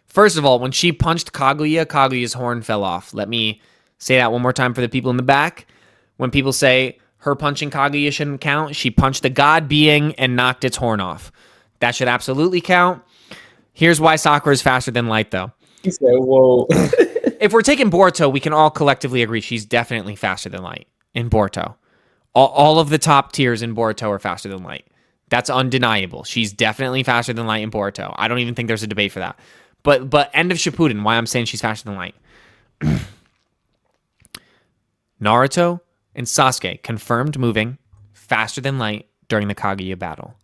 first of all, when she punched Kaguya, Kaguya's horn fell off. Let me say that one more time for the people in the back. When people say her punching Kaguya shouldn't count, she punched the god being and knocked its horn off. That should absolutely count. Here's why Sakura is faster than light, though. He said, "Whoa." If we're taking Boruto, we can all collectively agree she's definitely faster than light in Boruto. All of the top tiers in Boruto are faster than light. That's undeniable. She's definitely faster than light in Boruto. I don't even think there's a debate for that. But end of Shippuden, why I'm saying she's faster than light. Naruto and Sasuke confirmed moving faster than light during the Kaguya battle.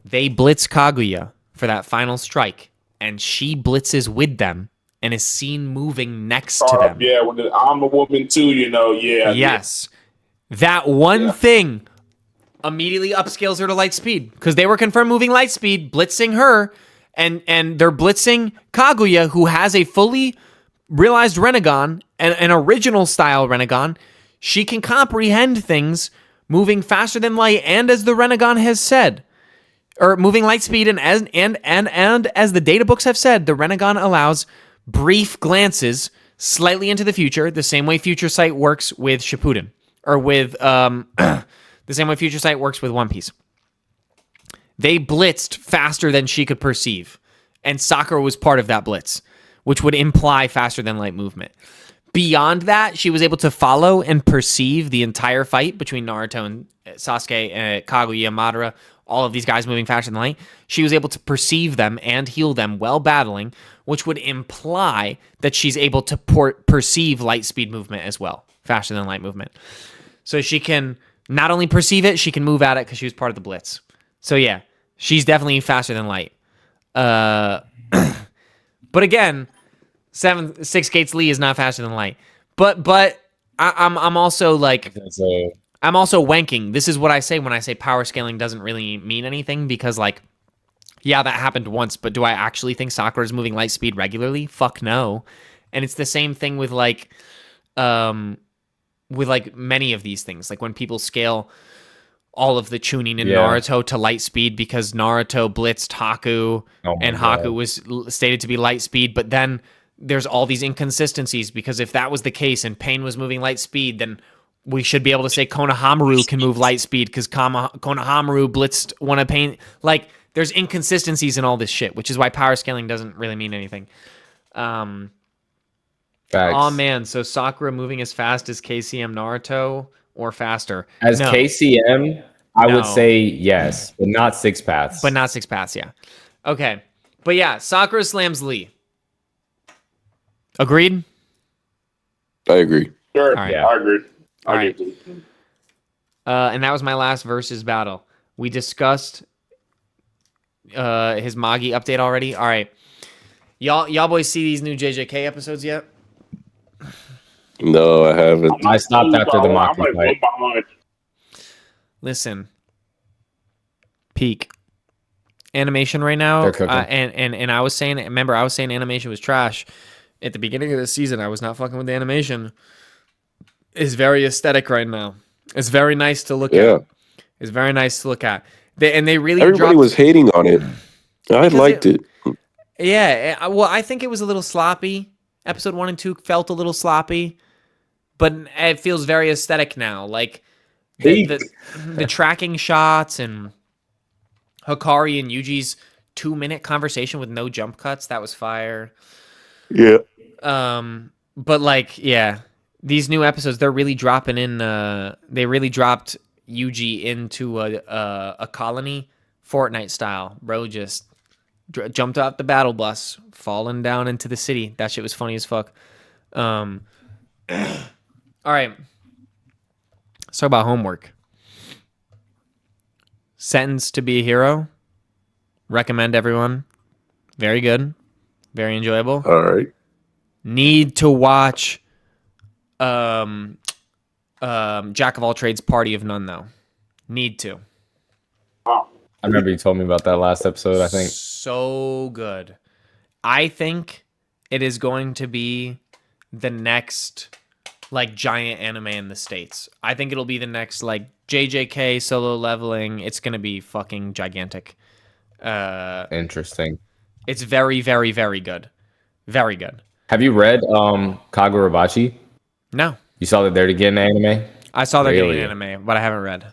They blitz Kaguya for that final strike, and she blitzes with them and is seen moving next to them. Yeah, I'm a woman too, yeah. Yes. That one thing immediately upscales her to light speed because they were confirmed moving light speed, blitzing her, and they're blitzing Kaguya, who has a fully realized Renegon, and an original style Renegon. She can comprehend things moving faster than light, and as the Renegon has said, or moving light speed, and as the data books have said, the Renegon allows brief glances slightly into the future, the same way Future Sight works with Shippuden, or with the same way Future Sight works with One Piece. They blitzed faster than she could perceive, and Sakura was part of that blitz, which would imply faster than light movement. Beyond that, she was able to follow and perceive the entire fight between Naruto and Sasuke, Kaguya, Madara, all of these guys moving faster than light. She was able to perceive them and heal them while battling, which would imply that she's able to perceive light speed movement as well, faster than light movement. So she can not only perceive it, she can move at it because she was part of the blitz. So yeah, she's definitely faster than light. But again, 6 gates Lee is not faster than light. But I'm also like, I'm also wanking. This is what I say when I say power scaling doesn't really mean anything, because like, yeah, that happened once, but do I actually think Sakura is moving light speed regularly? Fuck no. And it's the same thing with like many of these things. Like when people scale all of the tuning in Naruto to light speed because Naruto blitzed Haku, and Haku was stated to be light speed, but then there's all these inconsistencies, because if that was the case and Pain was moving light speed, then we should be able to say Konohamaru can move light speed because Konohamaru blitzed one of Pain. Like, there's inconsistencies in all this shit, which is why power scaling doesn't really mean anything. Facts. Oh man, so Sakura moving as fast as KCM Naruto or faster? As No. KCM, I would say yes, but not Six Paths. But not 6 paths, yeah. Okay. But yeah, Sakura slams Lee. Agreed? I agree. Sure, All right. I agree. All right. And that was my last versus battle. We discussed his Magi update already. All right. Y'all boys see these new JJK episodes yet? No, I haven't. I stopped after the I'm Maki like fight. one behind. Listen. Peak animation right now. They're cooking. And I was saying, remember, I was saying animation was trash at the beginning of the season. I was not fucking with the animation. It's very aesthetic right now. It's very nice to look at. It's very nice to look at. They really Everybody was hating on it. I liked it. Yeah, well, I think it was a little sloppy. Episode 1 and 2 felt a little sloppy, but it feels very aesthetic now. Like the tracking shots and Hikari and Yuji's 2-minute conversation with no jump cuts, that was fire. Yeah. But like, yeah, these new episodes, they're really dropping in. They really dropped Yuji into a colony, Fortnite style. Bro just jumped off the battle bus, falling down into the city. That shit was funny as fuck. All right, let's talk about homework. Sentenced to be a Hero. Recommend everyone. Very good. Very enjoyable. All right. Need to watch Jack of All Trades, Party of None, though. Need to. I remember you told me about that last episode, I think. So good. I think it is going to be the next like giant anime in the States. I think it'll be the next like JJK Solo Leveling. It's going to be fucking gigantic. Interesting. It's very, very, very good. Very good. Have you read Kagurabachi? No. You saw that they're getting anime? I saw they're Really? getting an anime, but I haven't read.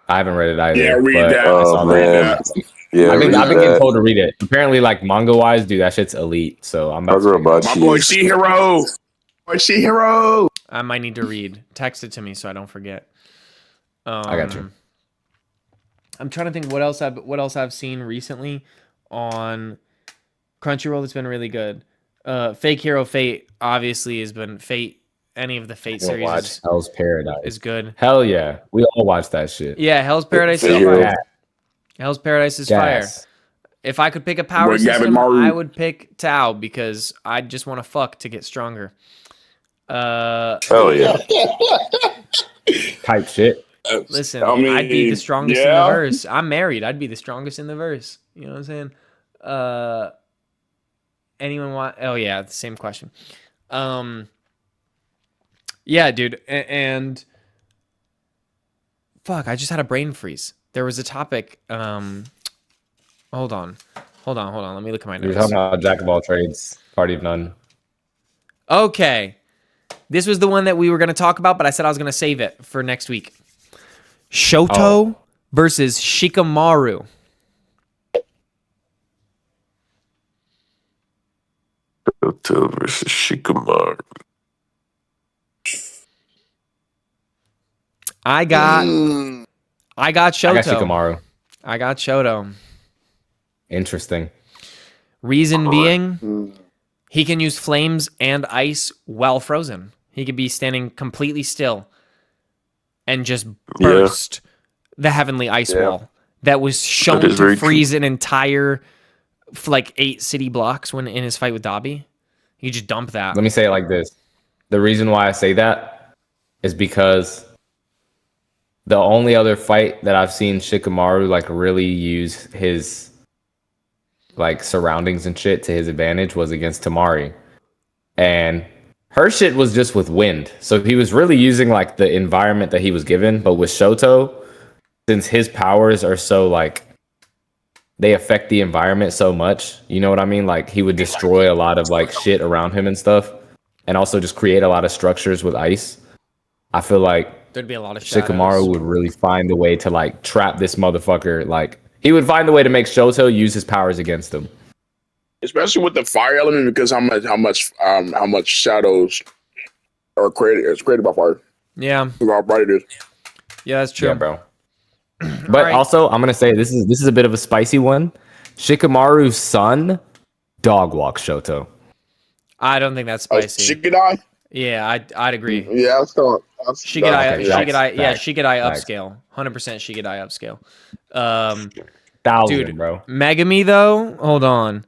I haven't read it either. Yeah, read but that. I saw Oh, that. man. Yeah, I've been read getting that. told to read it. Apparently, like manga wise, dude, that shit's elite. So I'm about to check it out. My boy Shihiro. Boy Shihiro. I might need to read. Text it to me so I don't forget. I got you. I'm trying to think what else I've seen recently on Crunchyroll that's been really good. Fake Hero Fate obviously has been Fate. Any of the Fate We'll series watch Hell's Paradise. is good. Hell yeah, we all watch that shit. Yeah, Hell's Paradise is Fate Hero. fire. Hell's Paradise is fire. Gas. If I could pick a power Boy, Gavin system, Maru. I would pick Tao because I just want to fuck to get stronger. Hell yeah. Type shit. Listen, I mean, I'd be the strongest in yeah. the verse. I'm married. I'd be the strongest in the verse. You know what I'm saying? Anyone want? Oh yeah, the same question. Yeah, dude, and fuck, I just had a brain freeze. There was a topic. Hold on. Let me look at my You're notes. talking about Jack of All Trades, Party of None. Okay, this was the one that we were going to talk about, but I said I was going to save it for next week. Shoto versus Shikamaru. Shoto versus Shikamaru. I got Shoto. I got Shikamaru. I got Shoto. Interesting. Reason being, he can use flames and ice while frozen. He could be standing completely still and just burst the heavenly ice wall that was shown That is to very freeze an entire like 8 city blocks when in his fight with Dabi. He could just dump that. Let me say it like this. The reason why I say that is because the only other fight that I've seen Shikamaru like really use his like surroundings and shit to his advantage was against Tamari. And her shit was just with wind. So he was really using like the environment that he was given. But with Shoto, since his powers are so like they affect the environment so much, you know what I mean? Like he would destroy a lot of like shit around him and stuff. And also just create a lot of structures with ice. I feel like There'd be a lot of shadows. Shikamaru would really find a way to like trap this motherfucker. Like he would find a way to make Shoto use his powers against him. Especially with the fire element, because how much shadows are created. It's created by fire. Yeah, Look how bright it is. yeah, that's true. Yeah, bro. But right. also, I'm gonna say this is a bit of a spicy one. Shikamaru's son dog walks Shoto. I don't think that's spicy. Shikadai? Yeah, I'd agree. Yeah, Shigerai, Facts. Shigerai Facts. upscale, 100% Shigerai upscale. 1,000, Dude, bro. Megami though, hold on,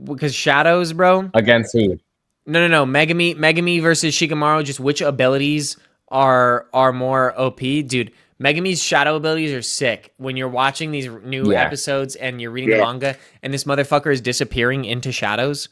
because Shadows, bro. Against who? No. Megami versus Shikamaru. Just which abilities are more OP, dude? Megami's shadow abilities are sick. When you're watching these new Yeah. episodes and you're reading the manga, and this motherfucker is disappearing into shadows,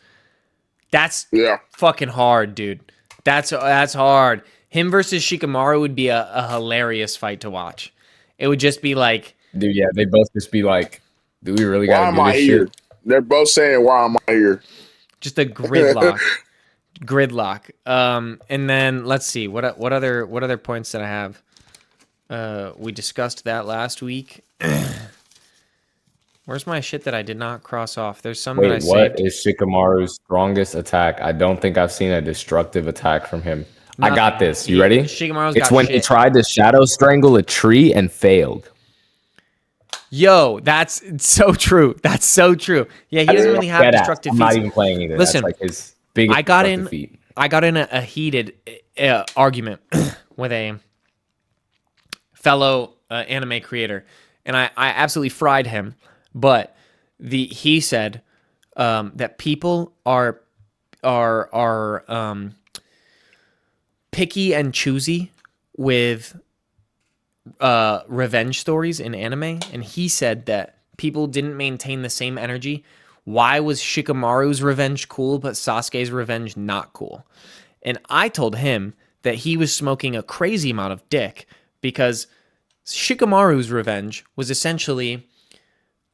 that's fucking hard, dude. That's hard. Him versus Shikamaru would be a hilarious fight to watch. It would just be like, Dude, yeah, they both just be like, do we really Why gotta am do I this here? shit? They're both saying, "Why am I here?" just a gridlock. And then let's see what other points did I have. We discussed that last week. Where's my shit that I did not cross off? There's some that I Wait, what saved. is Shikamaru's strongest attack? I don't think I've seen a destructive attack from him. I got this. You ready? Shikamaru's It's got when he shit. tried to shadow strangle a tree and failed. Yo, that's so true. That's so true. Yeah, he doesn't really have Deadass. destructive I'm feats. not even playing either. Listen, That's like his biggest I got destructive feat. in a heated argument with a fellow anime creator, and I absolutely fried him. But he said that people are picky and choosy with revenge stories in anime, and he said that people didn't maintain the same energy. Why was Shikamaru's revenge cool but Sasuke's revenge not cool? And I told him that he was smoking a crazy amount of dick, because Shikamaru's revenge was essentially,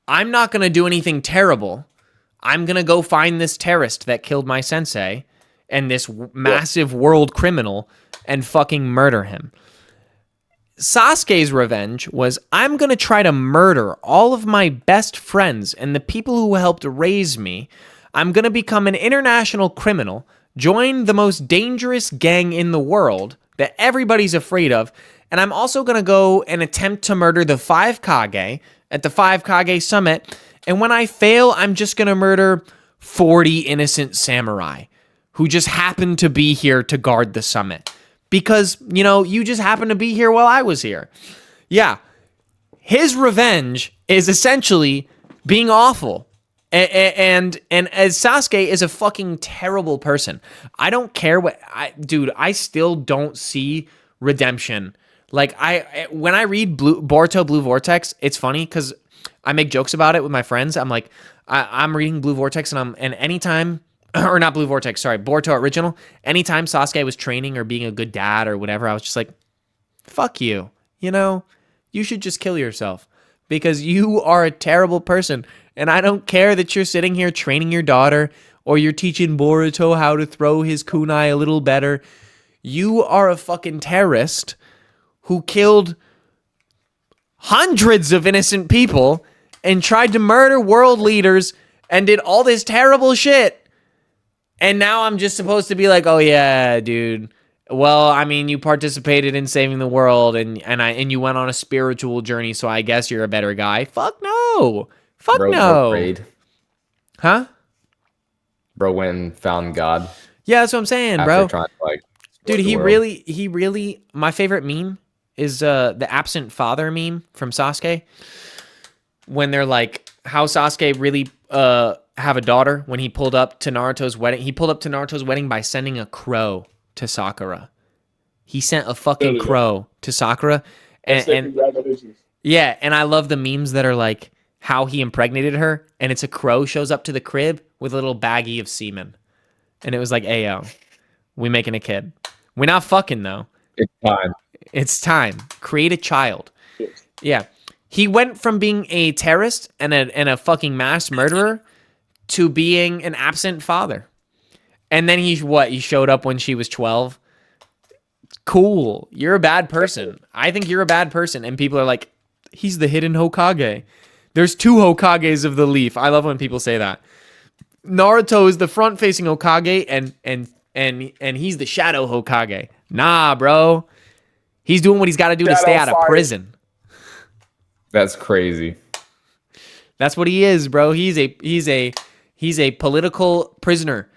I'm not going to do anything terrible. I'm going to go find this terrorist that killed my sensei and this massive world criminal and fucking murder him. Sasuke's revenge was, I'm going to try to murder all of my best friends and the people who helped raise me. I'm going to become an international criminal, join the most dangerous gang in the world that everybody's afraid of, and I'm also going to go and attempt to murder the 5 Kage at the 5 Kage summit, and when I fail, I'm just going to murder 40 innocent samurai who just happen to be here to guard the summit. Because, you just happened to be here while I was here. Yeah. His revenge is essentially being awful. And as Sasuke is a fucking terrible person. I don't care I still don't see redemption. Like, when I read Boruto Blue Vortex, it's funny because I make jokes about it with my friends. I'm like, I'm reading Blue Vortex and anytime, or not Blue Vortex, sorry, Boruto Original, anytime Sasuke was training or being a good dad or whatever, I was just like, fuck you. You should just kill yourself because you are a terrible person. And I don't care that you're sitting here training your daughter or you're teaching Boruto how to throw his kunai a little better. You are a fucking terrorist who killed hundreds of innocent people and tried to murder world leaders and did all this terrible shit. And now I'm just supposed to be like, oh yeah, dude. Well, I mean, you participated in saving the world and you went on a spiritual journey, so I guess you're a better guy. Fuck no. Fuck no. Bro prayed. Huh? Bro went and found God. Yeah, that's what I'm saying, after bro. Trying to, dude, he really, my favorite meme is the absent father meme from Sasuke. When they're like, how Sasuke really have a daughter when he pulled up to Naruto's wedding. He pulled up to Naruto's wedding by sending a crow to Sakura. He sent a fucking crow to Sakura. And Congratulations. Yeah, and I love the memes that are like how he impregnated her, and it's a crow shows up to the crib with a little baggie of semen. And it was like, ayo, we making a kid. We're not fucking, though. It's time. It's time. Create a child. Yeah. He went from being a terrorist and a fucking mass murderer to being an absent father. And then he showed up when she was 12. Cool. You're a bad person. I think you're a bad person. And people are like, he's the hidden Hokage. There's 2 Hokages of the leaf. I love when people say that. Naruto is the front-facing Hokage and he's the shadow Hokage. Nah, bro. He's doing what he's got to do to stay out of prison. That's crazy. That's what he is, bro. He's a political prisoner.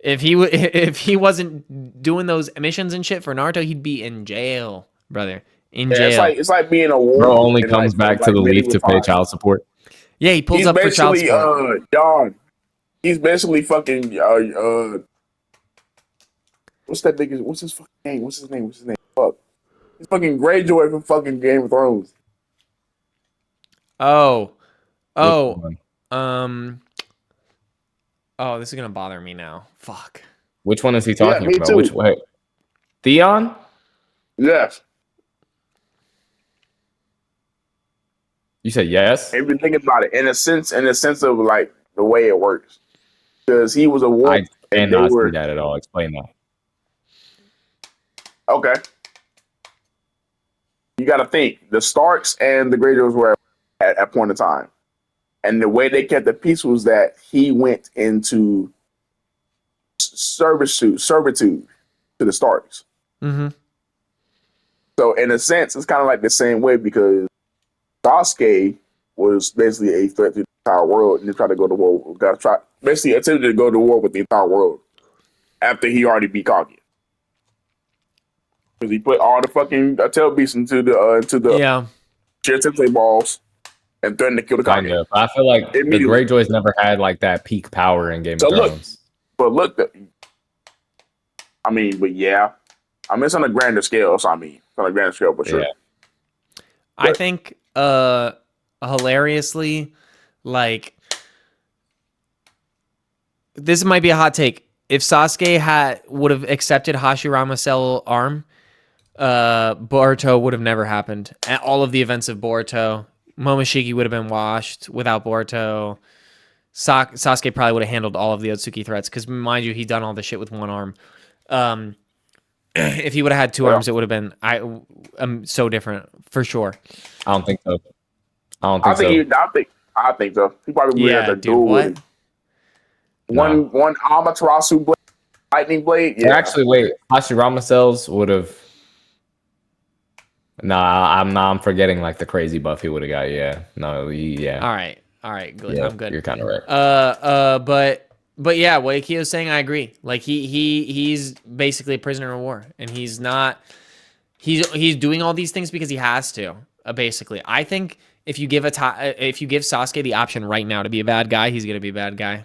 if he wasn't doing those missions and shit for Naruto, he'd be in jail, brother. In jail. It's like being a war. Bro only and, comes back to the leaf to pay child support. Yeah, he pulls he's up for child basically support. John. He's basically fucking what's that nigga? What's his fucking name? What's his name? Fuck. He's fucking Greyjoy from fucking Game of Thrones. Oh, Which one? oh, this is gonna bother me now. Fuck. Which one is he talking me about? too. Which way? Theon? Yes. You said yes? If you think about it, in a sense of like the way it works, because he was a war. I cannot see that at all. Explain that. Okay. You got to think the Starks and the Greyjoys were at a point in time, and the way they kept the peace was that he went into servitude to the Starks. Mm-hmm. So in a sense, it's kind of like the same way because Sasuke was basically a threat to the entire world, and he tried to go to war. Basically attempted to go to war with the entire world after he already beat Kaguya. Because he put all the fucking tail beasts into the Shiratensei balls and threatened to kill the Kind Kaguya. of. I feel like the Greyjoys never had like that peak power in Game of Thrones. It's on a grander scale. So it's on a grander scale for sure. Yeah. I think hilariously, like, this might be a hot take. If Sasuke would have accepted Hashirama's cell arm, Boruto would have never happened. And all of the events of Boruto, Momoshiki would have been washed without Boruto. Sasuke probably would have handled all of the Ōtsutsuki threats because, mind you, he'd done all the shit with one arm. If he would have had two arms, it would have been so different for sure. I don't think so. I think so. He probably would have to duel with it. One Amaterasu blade, lightning blade. Yeah. Actually, wait. Hashirama cells would have. Nah, I'm forgetting like the crazy buff he would have got. Yeah. No. Yeah. All right. Good. Yeah, I'm good. You're kind of right. But yeah, what Akio's saying, I agree. Like he's basically a prisoner of war, and he's not. He's doing all these things because he has to. Basically, I think if you give Sasuke the option right now to be a bad guy, he's gonna be a bad guy.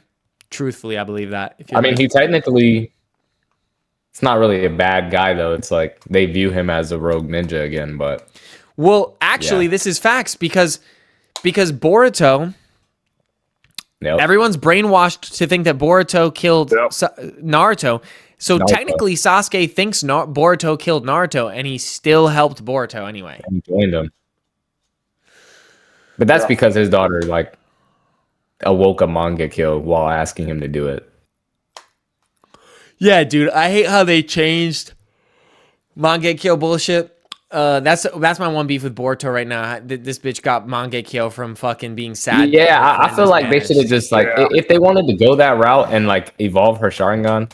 Truthfully, I believe that. He technically, it's not really a bad guy though. It's like they view him as a rogue ninja again. But actually, this is facts because Boruto. Yep. Everyone's brainwashed to think that Boruto killed Naruto. So technically, Sasuke thinks Boruto killed Naruto, and he still helped Boruto anyway. And joined him. But that's because his daughter like awoke a manga kill while asking him to do it. Yeah, dude, I hate how they changed Mangekyo bullshit. That's my one beef with Boruto right now. This bitch got Mangekyo from fucking being sad. Yeah, I feel like they should have just like if they wanted to go that route and like evolve her Sharingan,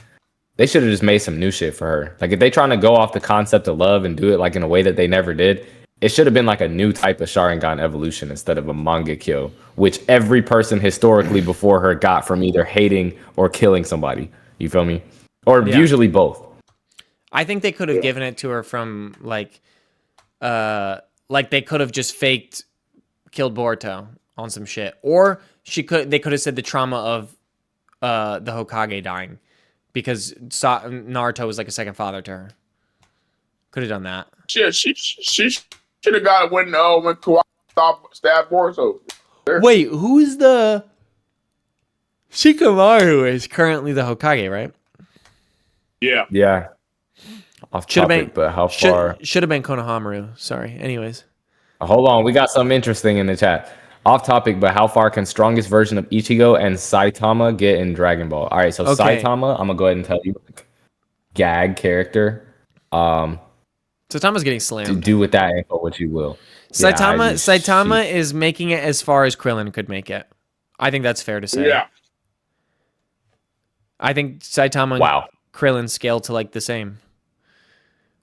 they should have just made some new shit for her. Like if they trying to go off the concept of love and do it like in a way that they never did, it should have been like a new type of Sharingan evolution instead of a Mangekyo, which every person historically before her got from either hating or killing somebody. You feel me? Or usually both. I think they could have given it to her from like they could have just faked killed Boruto on some shit, or they could have said the trauma of the Hokage dying because Naruto was like a second father to her. Could have done that. She should have got it when Kurama stabbed Boruto. Wait, who's the Shikamaru is currently the Hokage, right? Yeah. Yeah. Off topic, but how far? Should have been Konohamaru. Sorry. Anyways. Hold on. We got something interesting in the chat. Off topic, but how far can strongest version of Ichigo and Saitama get in Dragon Ball? All right. So Saitama, I'm going to go ahead and tell you. Gag character. Saitama's getting slammed. Do with that info what you will. Saitama is making it as far as Krillin could make it. I think that's fair to say. Yeah. I think Saitama and Krillin scale to like the same.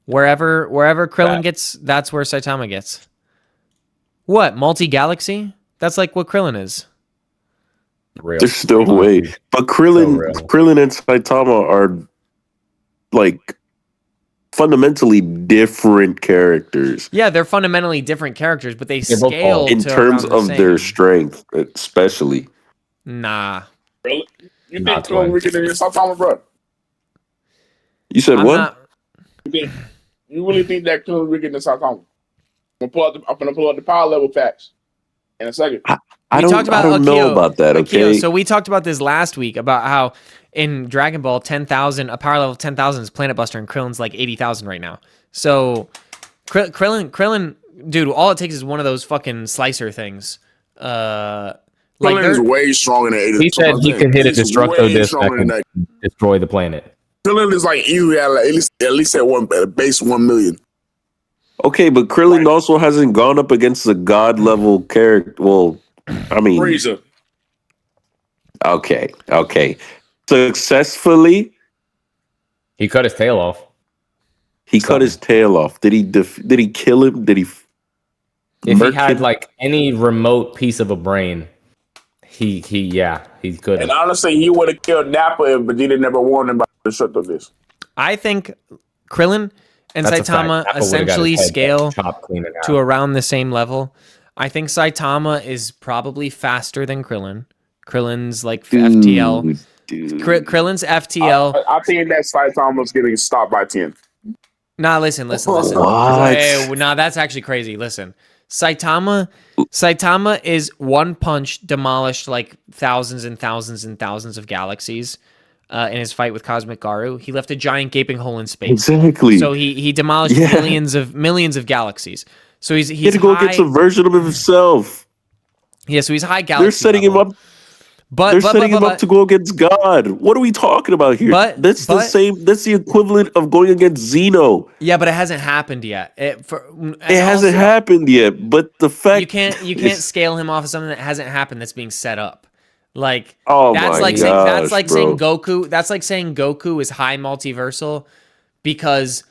Wherever Krillin gets, that's where Saitama gets. What? Multi-galaxy? That's like what Krillin is. Real. There's no way. But real. Krillin and Saitama are like fundamentally different characters Yeah, they're fundamentally different characters, but they They're both scale tall. in to terms around the of their same. strength, especially. Nah, Really? You Not think Krillin twins. weaker than Saitama, bro? You said I'm what? not. You really think that Krillin weaker than Saitama? I'm gonna pull up the power level facts in a second. I don't know about that. Okay. So we talked about this last week about how in Dragon Ball 10,000, a power level 10,000 is Planet Buster, and Krillin's like 80,000 right now. So Krillin, dude, all it takes is one of those fucking slicer things. Krillin is way stronger than 80. He said he could hit a Destructo Disc that can destroy the planet. Krillin is like you at least at base 1 million. Okay, but Krillin also hasn't gone up against a god level character. Well, I mean, Frieza. Okay. Successfully, He cut his tail off. he cut his tail off. Did he kill him? Did he? If he murk had him? like any remote piece of a brain, he could And have. honestly, he would have killed Nappa if Vegeta never warned him about the shut of this. I think Krillin and That's a fact. Saitama Nappa would've got essentially his head scale chopped clean and out. to around the same level. I think Saitama is probably faster than Krillin. Krillin's like FTL. Dude. Krillin's FTL. I think that Saitama's getting stopped by 10. Nah, listen. What? Hey, nah, that's actually crazy. Listen, Saitama is one punch demolished like thousands and thousands and thousands of galaxies in his fight with Cosmic Garu. He left a giant gaping hole in space. Exactly. So he demolished millions of galaxies. So he's He had to go high, against a version of himself. Yeah, so he's high galaxy. They're setting him up. They're setting him up to go against God. What are we talking about here? That's the same. That's the equivalent of going against Zeno. Yeah, but it hasn't happened yet. It hasn't happened yet. But the fact you can't scale him off of something that hasn't happened that's being set up. Like oh that's my like gosh, saying that's like bro. saying Goku. That's like saying Goku is high multiversal because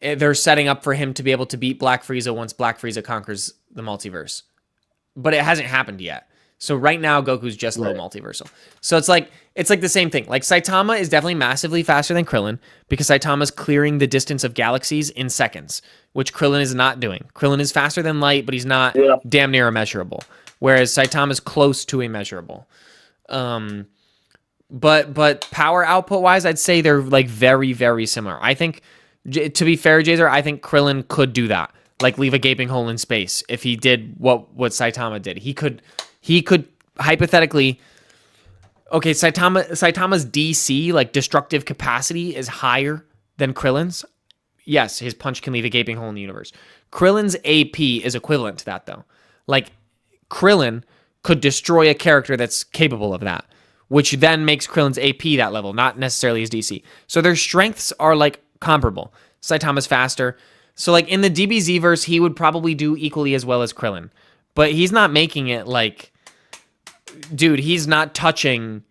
they're setting up for him to be able to beat Black Frieza once Black Frieza conquers the multiverse. But it hasn't happened yet. So right now Goku's just low multiversal. So it's like the same thing. Like Saitama is definitely massively faster than Krillin because Saitama's clearing the distance of galaxies in seconds, which Krillin is not doing. Krillin is faster than light, but he's not damn near immeasurable. Whereas Saitama's close to immeasurable. But power output wise, I'd say they're like very, very similar. I think, to be fair, Jazer, I think Krillin could do that. Like leave a gaping hole in space if he did what Saitama did. He could hypothetically. Okay, Saitama's DC, like destructive capacity, is higher than Krillin's. Yes, his punch can leave a gaping hole in the universe. Krillin's AP is equivalent to that, though. Like Krillin could destroy a character that's capable of that, which then makes Krillin's AP that level, not necessarily his DC. So their strengths are like comparable. Saitama's faster. So like in the DBZ verse, he would probably do equally as well as Krillin. But he's not making it like, dude, he's not touching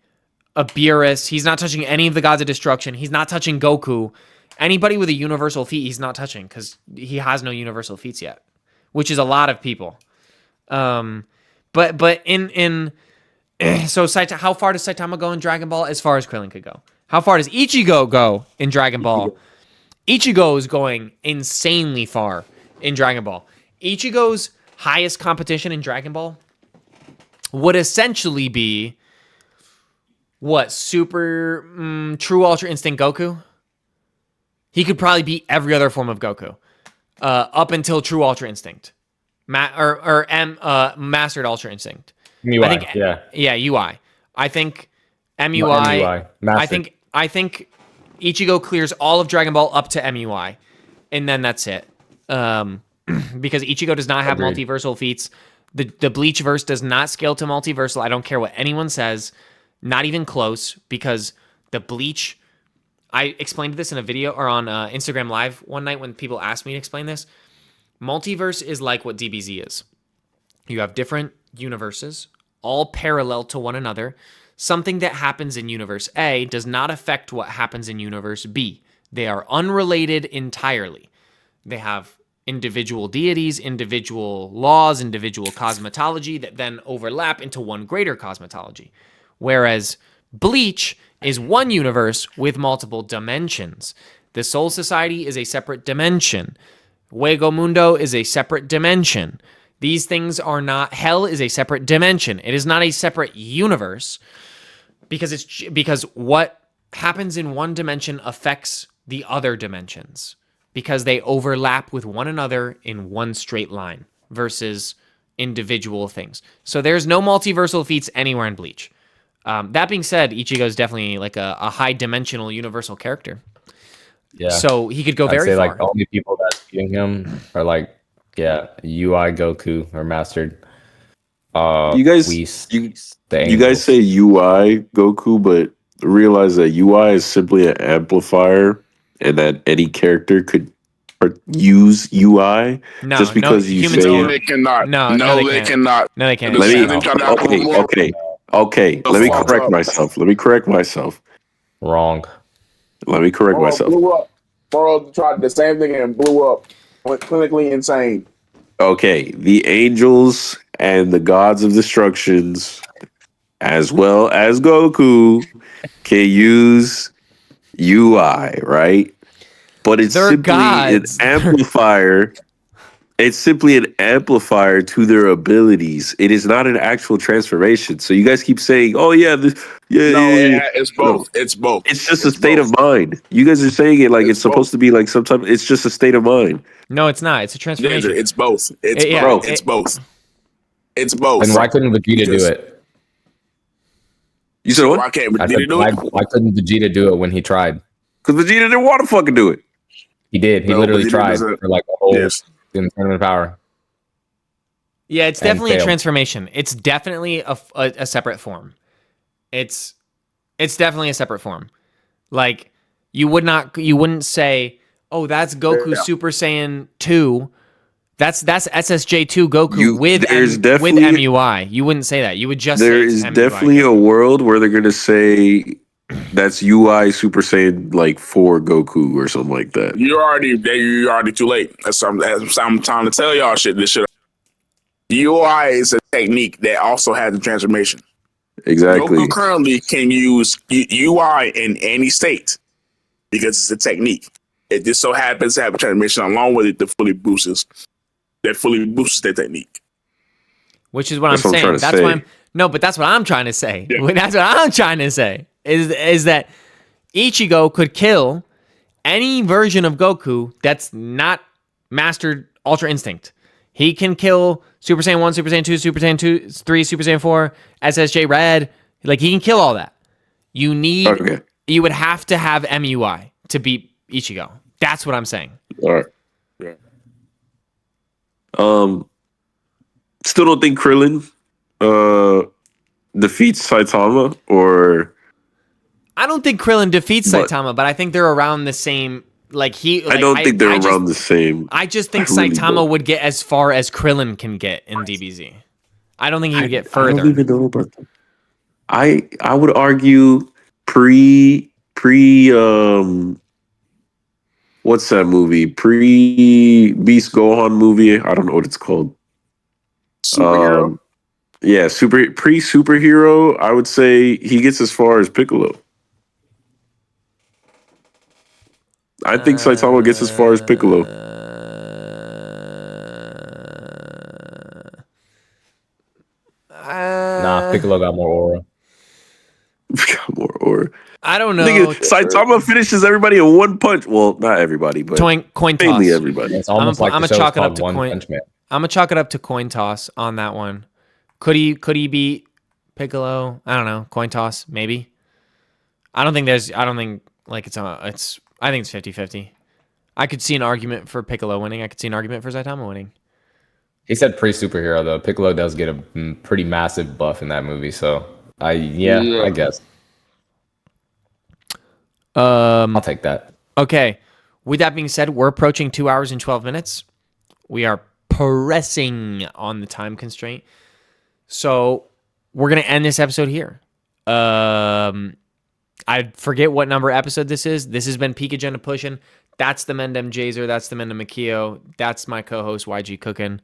a Beerus. He's not touching any of the gods of destruction. He's not touching Goku. Anybody with a universal feat, he's not touching because he has no universal feats yet, which is a lot of people. But in so how far does Saitama go in Dragon Ball? As far as Krillin could go. How far does Ichigo go in Dragon Ball? Ichigo is going insanely far in Dragon Ball. Ichigo's highest competition in Dragon Ball would essentially be what? Super True Ultra Instinct Goku? He could probably beat every other form of Goku up until True Ultra Instinct. Mastered Ultra Instinct. MUI, I think, UI. I think MUI. I think Ichigo clears all of Dragon Ball up to MUI, and then that's it. Because Ichigo does not have multiversal feats. The Bleach verse does not scale to multiversal. I don't care what anyone says. Not even close, because the Bleach... I explained this in a video or on Instagram Live one night when people asked me to explain this. Multiverse is like what DBZ is. You have different universes, all parallel to one another. Something that happens in universe A does not affect what happens in universe B. They are unrelated entirely. They have individual deities, individual laws, individual cosmetology that then overlap into one greater cosmetology. Whereas Bleach is one universe with multiple dimensions. The Soul Society is a separate dimension. Fuego Mundo is a separate dimension. These things are not. Hell is a separate dimension. It is not a separate universe because what happens in one dimension affects the other dimensions because they overlap with one another in one straight line versus individual things. So there's no multiversal feats anywhere in Bleach. That being said, Ichigo is definitely like a high dimensional universal character. Yeah. So he could go I'd very say far. like the only people that's beating him are like UI Goku or Mastered. You guys, Whis, you the you guys Angels. say UI Goku, but realize that UI is simply an amplifier, and that any character could use UI just because you humans say No, it. they cannot. No, No, they they can't. cannot. No, they can't. The Let me. same thing come out with more. Okay. Let me Fucked correct up. myself. Let me correct myself. Wrong. Let me correct Moro myself. blew up. Moro tried the same thing and blew up. Went clinically insane. Okay, the angels and the gods of destructions, as well as Goku, can use UI, right? But it's They're simply an gods. amplifier. It's simply an amplifier to their abilities. It is not an actual transformation. So you guys keep saying, "Oh yeah, No, yeah." it's No, both. It's both. it's just a It's state both. of mind. You guys are saying it like It's it's supposed both. to be like sometimes. It's just a state of mind, No, it's not. It's a transformation. It's both. It's Yeah, both. bro. It's both. It's both. Then why couldn't Vegeta do Because- it? You said So what? why can't I Vegeta said, do why, it? why couldn't Vegeta do it when he tried? Because Vegeta didn't want to fucking do it. He did. He No, literally Vegeta tried doesn't- for like a whole Yes. in tournament power. Yeah, it's And definitely a failed. transformation. It's definitely a separate form. It's definitely a separate form. Like you wouldn't say, "Oh, that's Goku Yeah. Super Saiyan 2." That's SSJ2 Goku with definitely MUI. You wouldn't say that. You would just say there it's is MUI definitely a Goku. world where they're gonna say that's UI Super Saiyan like 4 Goku or something like that. You're already too late. That's I'm trying to tell y'all this shit. UI is a technique that also has a transformation. Exactly. Goku currently can use UI in any state because it's a technique. It just so happens to have a transformation along with it that fully boosts that technique. Which is what That's I'm what I'm saying. trying to That's say. why I'm no, but that's what I'm trying to say. Yeah. That's what I'm trying to say. Is that Ichigo could kill any version of Goku that's not mastered Ultra Instinct. He can kill Super Saiyan 1, Super Saiyan 2, Super Saiyan 2, 3, Super Saiyan 4, SSJ Red. Like, he can kill all that. You would have to have MUI to beat Ichigo. That's what I'm saying. All right. Yeah. Still don't think Krillin defeats Saitama or I don't think Krillin defeats But- Saitama, but I think they're around the same. Like, I don't think they're around the same. I just think I really Saitama don't. would get as far as Krillin can get in DBZ. I don't think he would get I further. don't even know about that. I would argue pre what's that movie? Pre Beast Gohan movie. I don't know what it's called. Superhero. Yeah, pre superhero. I would say he gets as far as Piccolo. I think Saitama gets as far as Piccolo. Nah, Piccolo got more aura. or I don't I think know. Saitama finishes everybody in one punch. Well, not everybody, but Coin mainly toss. everybody. It's almost like I'm the a show is chalk it up called to One coin. Punch Man. I'm gonna chalk it up to coin toss on that one. Could he beat Piccolo? I don't know. Coin toss, maybe. I don't think like it's I think it's 50-50. I could see an argument for Piccolo winning. I could see an argument for Saitama winning. He said pre-superhero though. Piccolo does get a pretty massive buff in that movie, so I guess I'll take that. Okay. With that being said, we're approaching 2 hours and 12 minutes. We are pressing on the time constraint. So we're going to end this episode here. I forget what number episode this is. This has been Peak Agenda Pushin'. That's the Mendem Jazer. That's the Mendem Makio. That's my co-host, YG Cookin'.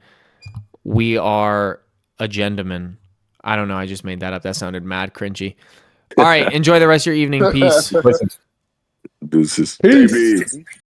We are Agendamen. I don't know. I just made that up. That sounded mad cringy. All right. Enjoy the rest of your evening. Peace. Listen. Deuces. Peace. JB.